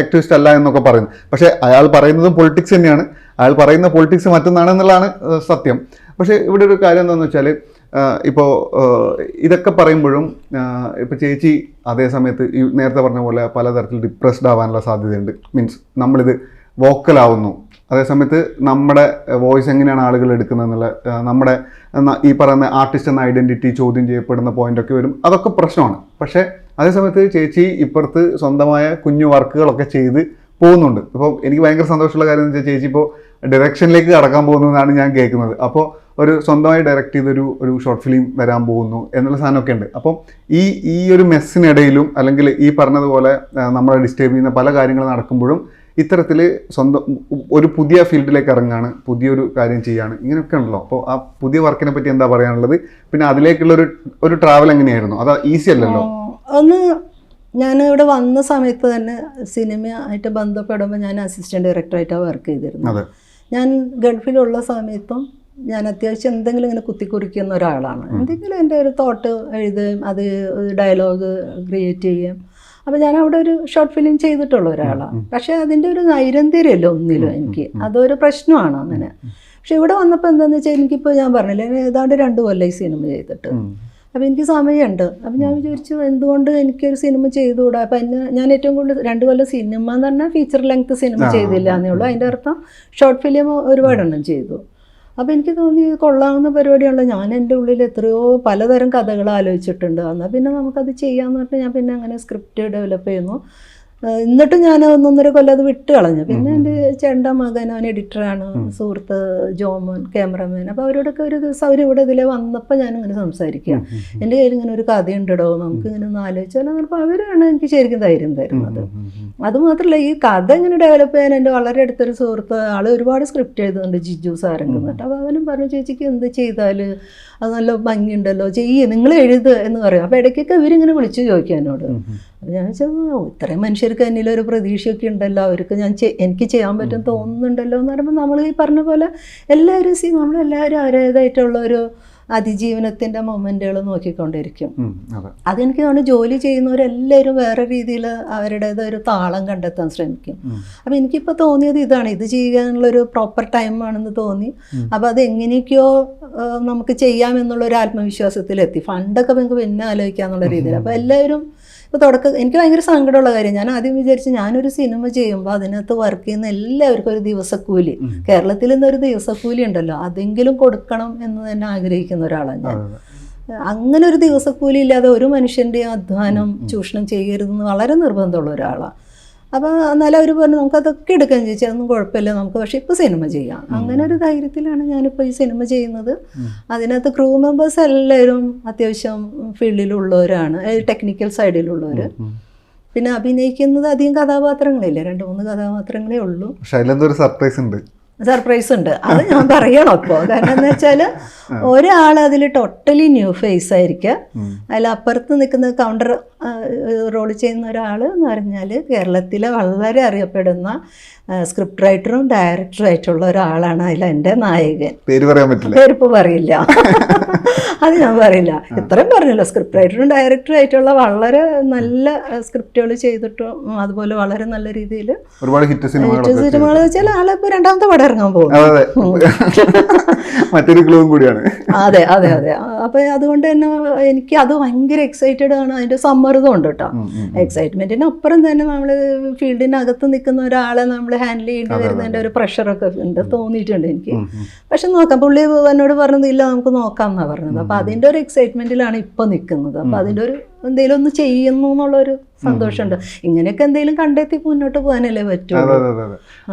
ആക്ടിവിസ്റ്റ് അല്ല എന്നൊക്കെ പറയുന്നു. പക്ഷേ അയാൾ പറയുന്നതും പൊളിറ്റിക്സ് തന്നെയാണ്, അയാൾ പറയുന്ന പൊളിറ്റിക്സ് മറ്റൊന്നാണെന്നുള്ളതാണ് സത്യം. പക്ഷേ ഇവിടെ ഒരു കാര്യം എന്താണെന്ന് വെച്ചാൽ ഇപ്പോൾ ഇതൊക്കെ പറയുമ്പോഴും ഇപ്പോൾ ചേച്ചി അതേ സമയത്ത് ഈ നേരത്തെ പറഞ്ഞ പോലെ പലതരത്തിൽ ഡിപ്രസ്ഡ് ആവാനുള്ള സാധ്യതയുണ്ട്. മീൻസ് നമ്മളിത് വോക്കലാവുന്നു, അതേസമയത്ത് നമ്മുടെ വോയിസ് എങ്ങനെയാണ് ആളുകൾ എടുക്കുന്നതെന്നുള്ള നമ്മുടെ ഈ പറയുന്ന ആർട്ടിസ്റ്റ് എന്ന ഐഡൻറ്റിറ്റി ചോദ്യം ചെയ്യപ്പെടുന്ന പോയിൻ്റൊക്കെ വരും. അതൊക്കെ പ്രശ്നമാണ്. പക്ഷേ അതേസമയത്ത് ചേച്ചി ഇപ്പുറത്ത് സ്വന്തമായ കുഞ്ഞു വർക്കുകളൊക്കെ ചെയ്ത് പോകുന്നുണ്ട്. ഇപ്പോൾ എനിക്ക് ഭയങ്കര സന്തോഷമുള്ള കാര്യം എന്ന് വെച്ചാൽ ചേച്ചി ഇപ്പോൾ ഡയറക്ഷനിലേക്ക് കടക്കാൻ പോകുന്നതാണ് ഞാൻ കേൾക്കുന്നത്. അപ്പോൾ ഒരു സ്വന്തമായി ഡയറക്റ്റ് ചെയ്തൊരു ഷോർട്ട് ഫിലിം വരാൻ പോകുന്നു എന്നുള്ള സാധനമൊക്കെ ഉണ്ട്. അപ്പോൾ ഈ ഒരു മെസ്സിനിടയിലും അല്ലെങ്കിൽ ഈ പറഞ്ഞതുപോലെ നമ്മളെ ഡിസ്റ്റർബ് ചെയ്യുന്ന പല കാര്യങ്ങൾ നടക്കുമ്പോഴും ഇത്തരത്തിൽ സ്വന്തം ഒരു പുതിയ ഫീൽഡിലേക്ക് ഇറങ്ങാണ്, പുതിയൊരു കാര്യം ചെയ്യാണ്, ഇങ്ങനെയൊക്കെ ഉണ്ടല്ലോ. അപ്പോൾ ആ പുതിയ വർക്കിനെ പറ്റി എന്താ പറയാനുള്ളത്? പിന്നെ അതിലേക്കുള്ളൊരു ട്രാവൽ എങ്ങനെയായിരുന്നു? അത് ഈസി അല്ലല്ലോ. ഒന്ന് ഞാൻ ഇവിടെ വന്ന സമയത്ത് തന്നെ സിനിമ ആയിട്ട് ബന്ധപ്പെടുമ്പോൾ ഞാൻ അസിസ്റ്റൻറ്റ് ഡയറക്ടറായിട്ടാണ് വർക്ക് ചെയ്തിരുന്നത്. ഞാൻ ഗൾഫിലുള്ള സമയത്തും ഞാൻ അത്യാവശ്യം എന്തെങ്കിലും ഇങ്ങനെ കുത്തിക്കുറിക്കുന്ന ഒരാളാണ്. എന്തെങ്കിലും എൻ്റെ ഒരു തോട്ട് എഴുതുകയും അത് ഡയലോഗ് ക്രിയേറ്റ് ചെയ്യുകയും. അപ്പോൾ ഞാൻ അവിടെ ഒരു ഷോർട്ട് ഫിലിം ചെയ്തിട്ടുള്ള ഒരാളാണ്. പക്ഷേ അതിൻ്റെ ഒരു നൈരന്തര്യമല്ല ഒന്നിലും എനിക്ക്, അതൊരു പ്രശ്നമാണ് അങ്ങനെ. പക്ഷെ ഇവിടെ വന്നപ്പോൾ എന്താണെന്ന് വെച്ചാൽ എനിക്കിപ്പോൾ ഞാൻ പറഞ്ഞില്ല, ഏതാണ്ട് 2 കൊല്ലം ഈ സിനിമ ചെയ്തിട്ട്. അപ്പോൾ എനിക്ക് സമയമുണ്ട്. അപ്പോൾ ഞാൻ വിചാരിച്ചു എന്തുകൊണ്ട് എനിക്കൊരു സിനിമ ചെയ്തുകൂടാ. അപ്പം ഞാൻ ഏറ്റവും കൂടുതൽ 2 കൊല്ലം സിനിമ എന്ന് പറഞ്ഞാൽ ഫീച്ചർ ലെങ്ത് സിനിമ ചെയ്തില്ല എന്നേ ഉള്ളൂ. അതിൻ്റെ അർത്ഥം ഷോർട്ട് ഫിലിം ഒരുപാടെണ്ണം ചെയ്തു. അപ്പോൾ എനിക്ക് തോന്നി കൊള്ളാവുന്ന പരിപാടിയാണല്ലോ. ഞാൻ എൻ്റെ ഉള്ളിൽ എത്രയോ പലതരം കഥകൾ ആലോചിച്ചിട്ടുണ്ട്. എന്നാൽ പിന്നെ നമുക്കത് ചെയ്യാമെന്ന് പറഞ്ഞിട്ട് ഞാൻ പിന്നെ അങ്ങനെ സ്ക്രിപ്റ്റ് ഡെവലപ്പ് ചെയ്യുന്നു. എന്നിട്ടും ഞാൻ 1.5 കൊല്ലം അത് വിട്ട് കളഞ്ഞു. പിന്നെ എൻ്റെ ചേട്ടൻ്റെ മകൻ, അവൻ എഡിറ്ററാണ്, സുഹൃത്ത് ജോമോൻ ക്യാമറമാൻ. അപ്പോൾ അവരോടൊക്കെ ഒരു ദിവസം അവരിവിടെ ഇതിലെ വന്നപ്പോൾ ഞാനിങ്ങനെ സംസാരിക്കുക, എൻ്റെ കയ്യിൽ ഇങ്ങനെ ഒരു കഥയുണ്ടോ, നമുക്ക് ഇങ്ങനെ ഒന്ന് ആലോചിച്ചാലോ. അപ്പോൾ അവരാണ് എനിക്ക് ശരിക്കും ധൈര്യം തരുന്നത്. അതുമാത്രമല്ല, ഈ കഥ ഇങ്ങനെ ഡെവലപ്പ് ചെയ്യാൻ എൻ്റെ വളരെ അടുത്തൊരു സുഹൃത്ത്, ആൾ ഒരുപാട് സ്ക്രിപ്റ്റ് എഴുതുന്നുണ്ട്, ജിജു സാരംഗന്നിട്ട്. അപ്പോൾ അവനും പറഞ്ഞു, ചേച്ചിക്ക് എന്ത് ചെയ്താൽ അത് നല്ല ഭംഗിയുണ്ടല്ലോ, നിങ്ങൾ എഴുതുക എന്ന് പറയും. അപ്പോൾ ഇടയ്ക്കൊക്കെ ഇവരിങ്ങനെ വിളിച്ചു ചോദിക്കും എന്നോട്. അപ്പോൾ ഞാൻ വെച്ചാൽ ഇത്രയും മനുഷ്യർക്ക് എന്നിലൊരു പ്രതീക്ഷയൊക്കെ ഉണ്ടല്ലോ, അവർക്ക് എനിക്ക് ചെയ്യാൻ പറ്റും തോന്നുന്നുണ്ടല്ലോ എന്ന് പറയുമ്പോൾ നമ്മൾ ഈ പറഞ്ഞ പോലെ എല്ലാവരും നമ്മളെല്ലാവരും അവരുടേതായിട്ടുള്ള ഒരു അതിജീവനത്തിൻ്റെ മൊമെൻറ്റുകൾ നോക്കിക്കൊണ്ടിരിക്കും. അതെനിക്ക് തോന്നുന്നു ജോലി ചെയ്യുന്നവരെല്ലാവരും വേറെ രീതിയിൽ അവരുടേതൊരു താളം കണ്ടെത്താൻ ശ്രമിക്കും. അപ്പോൾ എനിക്കിപ്പോൾ തോന്നിയത് ഇതാണ്, ഇത് ചെയ്യാനുള്ളൊരു പ്രോപ്പർ ടൈമാണെന്ന് തോന്നി. അപ്പോൾ അത് എങ്ങനെയൊക്കെയോ നമുക്ക് ചെയ്യാമെന്നുള്ളൊരു ആത്മവിശ്വാസത്തിലെത്തി. ഫണ്ടൊക്കെ നമുക്ക് പിന്നെ ആലോചിക്കാമെന്നുള്ള രീതിയിൽ. അപ്പോൾ എല്ലാവരും ഇപ്പോൾ എനിക്ക് ഭയങ്കര സങ്കടമുള്ള കാര്യം, ഞാൻ ആദ്യം വിചാരിച്ചു ഞാനൊരു സിനിമ ചെയ്യുമ്പോൾ അതിനകത്ത് വർക്ക് ചെയ്യുന്ന എല്ലാവർക്കും ഒരു ദിവസക്കൂലി, കേരളത്തിൽ നിന്നൊരു ദിവസക്കൂലി ഉണ്ടല്ലോ, അതെങ്കിലും കൊടുക്കണം എന്ന് തന്നെ ആഗ്രഹിക്കുന്ന ഒരാളാണ് ഞാൻ. അങ്ങനെ ഒരു ദിവസക്കൂലി ഇല്ലാതെ ഒരു മനുഷ്യൻ്റെയും അധ്വാനം ചൂഷണം ചെയ്യരുതെന്ന് വളരെ നിർബന്ധമുള്ള ഒരാളാണ്. അപ്പോൾ എന്നാലും അവർ പറഞ്ഞു നമുക്കതൊക്കെ എടുക്കാൻ ചോദിച്ചാൽ അതൊന്നും കുഴപ്പമില്ല നമുക്ക്, പക്ഷേ ഇപ്പോൾ സിനിമ ചെയ്യാം. അങ്ങനെ ഒരു ധൈര്യത്തിലാണ് ഞാനിപ്പോൾ ഈ സിനിമ ചെയ്യുന്നത്. അതിനകത്ത് ക്രൂ മെമ്പേഴ്സ് എല്ലാവരും അത്യാവശ്യം ഫീൽഡിലുള്ളവരാണ്, ടെക്നിക്കൽ സൈഡിലുള്ളവർ. പിന്നെ അഭിനയിക്കുന്നത് അധികം കഥാപാത്രങ്ങളില്ല, 2-3 കഥാപാത്രങ്ങളേ ഉള്ളൂ. പക്ഷേ അതിലെന്തൊരു സർപ്രൈസ് ഉണ്ട്, സർപ്രൈസ് ഉണ്ട്. അത് ഞാൻ പറയണം ഇപ്പോൾ. കാരണം എന്താ വെച്ചാൽ ഒരാൾ അതിൽ ടോട്ടലി ന്യൂ ഫേസ് ആയിരിക്കുക. അതിൽ അപ്പുറത്ത് നിൽക്കുന്ന കൗണ്ടർ റോൾ ചെയ്യുന്ന ഒരാൾ എന്ന് പറഞ്ഞാൽ കേരളത്തിലെ വളരെ അറിയപ്പെടുന്ന സ്ക്രിപ്റ്റ് റൈറ്ററും ഡയറക്ടറും ആയിട്ടുള്ള ഒരാളാണ് അതിൽ എൻ്റെ നായകൻ. പേര് പറയാൻ പറ്റില്ല, പേരിപ്പോൾ പറയില്ല. അത് ഞാൻ പറയില്ല. ഇത്രയും പറഞ്ഞല്ലോ, സ്ക്രിപ്റ്റ് റൈറ്ററും ഡയറക്ടറും ആയിട്ടുള്ള വളരെ നല്ല സ്ക്രിപ്റ്റുകൾ ചെയ്തിട്ടും അതുപോലെ വളരെ നല്ല രീതിയിൽ ഒരുപാട് ഹിറ്റ് സിനിമകൾ വെച്ചാൽ ആളിപ്പോൾ രണ്ടാമത്തെ പടം ഇറങ്ങാൻ പോകും. മറ്റൊരു ക്ലൂവും കൂടിയാണ്. അതെ അതെ അതെ. അപ്പൊ അതുകൊണ്ട് തന്നെ എനിക്ക് അത് ഭയങ്കര എക്സൈറ്റഡ് ആണ്. അതിന്റെ സമ്മർദ്ദം ഉണ്ട് കേട്ടോ. എക്സൈറ്റ്മെന്റിനപ്പുറം തന്നെ നമ്മൾ ഫീൽഡിനകത്ത് നിൽക്കുന്ന ഒരാളെ നമ്മൾ ഹാൻഡിൽ ചെയ്യേണ്ടി വരുന്നതിന്റെ ഒരു പ്രഷറൊക്കെ ഉണ്ട്, തോന്നിയിട്ടുണ്ട് എനിക്ക്. പക്ഷെ നോക്കാം, പുള്ളി എന്നോട് പറഞ്ഞതില്ല നമുക്ക് നോക്കാം എന്നാ പറഞ്ഞത്. അപ്പൊ അതിന്റെ ഒരു എക്സൈറ്റ്മെന്റിലാണ് ഇപ്പൊ നിൽക്കുന്നത്. അപ്പൊ അതിന്റെ ഒരു എന്തെങ്കിലും ഒന്ന് ചെയ്യുന്നു എന്നുള്ളൊരു സന്തോഷമുണ്ട്. ഇങ്ങനെയൊക്കെ എന്തെങ്കിലും കണ്ടെത്തി മുന്നോട്ട് പോകാനല്ലേ പറ്റൂ.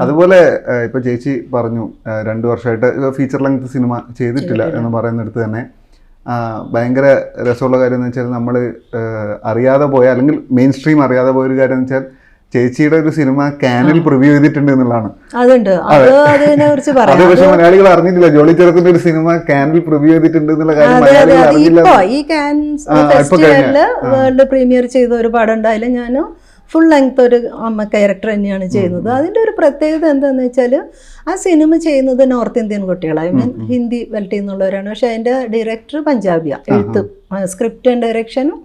അതുപോലെ ഇപ്പൊ ചേച്ചി പറഞ്ഞു 2 വർഷമായിട്ട് ഫീച്ചർ ലെങ്ത് സിനിമ ചെയ്തിട്ടില്ല എന്ന് പറയുന്നിടത്ത് തന്നെ ഭയങ്കര രസമുള്ള കാര്യം എന്ന് വെച്ചാൽ നമ്മൾ അറിയാതെ പോയ, അല്ലെങ്കിൽ മെയിൻ സ്ട്രീം അറിയാതെ പോയൊരു കാര്യം എന്ന് വെച്ചാൽ ചേച്ചിയുടെ ഒരു സിനിമ കാനിൽ പ്രിവ്യൂ ചെയ്തിട്ടുണ്ട് എന്നുള്ളതാണ്. അതുണ്ട്, അതിനെ കുറിച്ച് പറയാം. അത് പക്ഷെ മലയാളികൾ അറിഞ്ഞിട്ടില്ല, ജോളി ചെറുക്കന്റെ ഒരു സിനിമ കാനിൽ പ്രിവ്യൂ ചെയ്തിട്ടുണ്ട് എന്നുള്ള കാര്യം മലയാളികൾ അറിഞ്ഞില്ല. ഈ കാൻ ഫെസ്റ്റിവലില് വേൾഡ് പ്രീമിയർ ചെയ്ത ഒരു പടം ഉണ്ടായാലും ഞാൻ ഫുൾ ലെങ്ത് ഒരു അമ്മ ക്യാരക്ടർ തന്നെയാണ് ചെയ്യുന്നത്. അതിൻ്റെ ഒരു പ്രത്യേകത എന്താണെന്ന് വെച്ചാൽ ആ സിനിമ ചെയ്യുന്നത് നോർത്ത് ഇന്ത്യൻ കുട്ടികളാണ്, ഐ മീൻ ഹിന്ദി ബെൽറ്റിൽ നിന്നുള്ളവരാണ്. പക്ഷെ അതിൻ്റെ ഡയറക്ടർ പഞ്ചാബിയാണ്, എഴുത്ത് സ്ക്രിപ്റ്റ് ആൻഡ് ഡയറക്ഷനും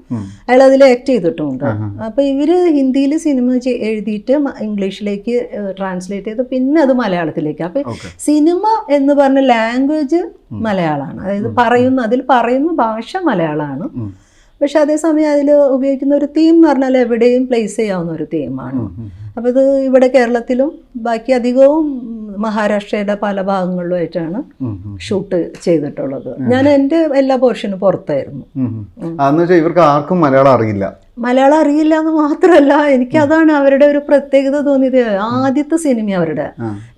അയാൾ അതിൽ ആക്ട് ചെയ്തിട്ടുമുണ്ട്. അപ്പോൾ ഇവർ ഹിന്ദിയിൽ സിനിമ എഴുതിയിട്ട് ഇംഗ്ലീഷിലേക്ക് ട്രാൻസ്ലേറ്റ് ചെയ്ത് പിന്നെ അത് മലയാളത്തിലേക്ക്. അപ്പോൾ സിനിമ എന്ന് പറഞ്ഞ ലാംഗ്വേജ് മലയാളമാണ്, അതായത് അതിൽ പറയുന്ന ഭാഷ മലയാളമാണ്. പക്ഷെ അതേസമയം അതിൽ ഉപയോഗിക്കുന്ന ഒരു തീം എന്ന് പറഞ്ഞാൽ എവിടെയും പ്ലേസ് ചെയ്യാവുന്ന ഒരു തീമാണ്. അപ്പോൾ ഇത് ഇവിടെ കേരളത്തിലും ബാക്കി അധികവും മഹാരാഷ്ട്രയുടെ പല ഭാഗങ്ങളിലുമായിട്ടാണ് ഷൂട്ട് ചെയ്തിട്ടുള്ളത്. ഞാൻ എൻ്റെ എല്ലാ പോർഷനും പുറത്തായിരുന്നു. ഇവർക്ക് ആർക്കും മലയാളം അറിയില്ല. മലയാളം അറിയില്ല എന്ന് മാത്രമല്ല, എനിക്കതാണ് അവരുടെ ഒരു പ്രത്യേകത തോന്നിയത്. ആദ്യത്തെ സിനിമ അവരുടെ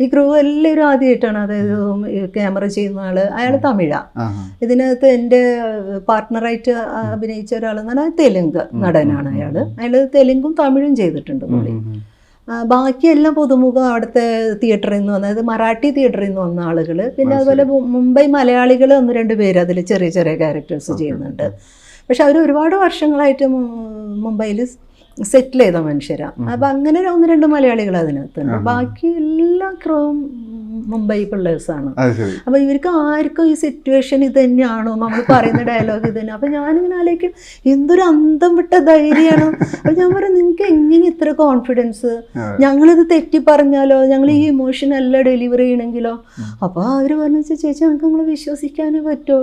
ഈ ക്രൂ എല്ലാവരും ആദ്യമായിട്ടാണ്. അതായത് ക്യാമറ ചെയ്യുന്ന ആള് അയാൾ തമിഴാണ്. ഇതിനകത്ത് എൻ്റെ പാർട്ട്ണറായിട്ട് അഭിനയിച്ച ഒരാളെന്ന് പറഞ്ഞാൽ തെലുങ്ക് നടനാണ്. അയാൾ തെലുങ്കും തമിഴും ചെയ്തിട്ടുണ്ട് പുള്ളി. ബാക്കിയെല്ലാം പുതുമുഖം അവിടുത്തെ തിയേറ്ററിൽ നിന്ന് വന്ന, അതായത് മറാഠി തിയേറ്ററിൽ നിന്ന് വന്ന ആളുകൾ. പിന്നെ അതുപോലെ മുംബൈ മലയാളികൾ 1-2 പേര് അതിൽ ചെറിയ ചെറിയ ക്യാരക്ടേഴ്സ് ചെയ്യുന്നുണ്ട്. പക്ഷെ അവർ ഒരുപാട് വർഷങ്ങളായിട്ട് മുംബൈയിൽ സെറ്റിൽ ചെയ്ത മനുഷ്യരാണ്. അപ്പം അങ്ങനെ 1-2 മലയാളികൾ അതിനകത്തുണ്ട്. ബാക്കി എല്ലാ ക്രൂവും മുംബൈ പിള്ളേഴ്സാണ്. അപ്പം ഇവർക്ക് ആർക്കും ഈ സിറ്റുവേഷൻ ഇത് തന്നെയാണോ, നമ്മൾ പറയുന്ന ഡയലോഗ് ഇത് തന്നെ. അപ്പം ഞാനിങ്ങനെ ആലോചിക്കും, എന്തൊരു അന്തം വിട്ട ധൈര്യമാണ്. അപ്പം ഞാൻ പറയും, നിങ്ങൾക്ക് എങ്ങനെ ഇത്ര കോൺഫിഡൻസ്? ഞങ്ങളിത് തെറ്റി പറഞ്ഞാലോ, ഞങ്ങൾ ഈ ഇമോഷൻ അല്ല ഡെലിവറി ചെയ്യണമെങ്കിലോ? അപ്പോൾ അവർ പറഞ്ഞു, ചേച്ചി ഞങ്ങൾക്ക് നിങ്ങളെ വിശ്വസിക്കാനേ പറ്റുമോ?